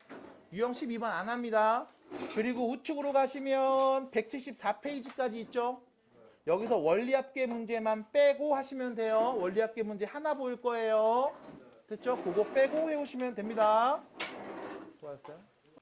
유형 12번 안 합니다. 그리고 우측으로 가시면 174페이지까지 있죠. 여기서 원리합계 문제만 빼고 하시면 돼요. 원리합계 문제 하나 보일 거예요. 됐죠? 그거 빼고 해오시면 됩니다. 수고하셨어요.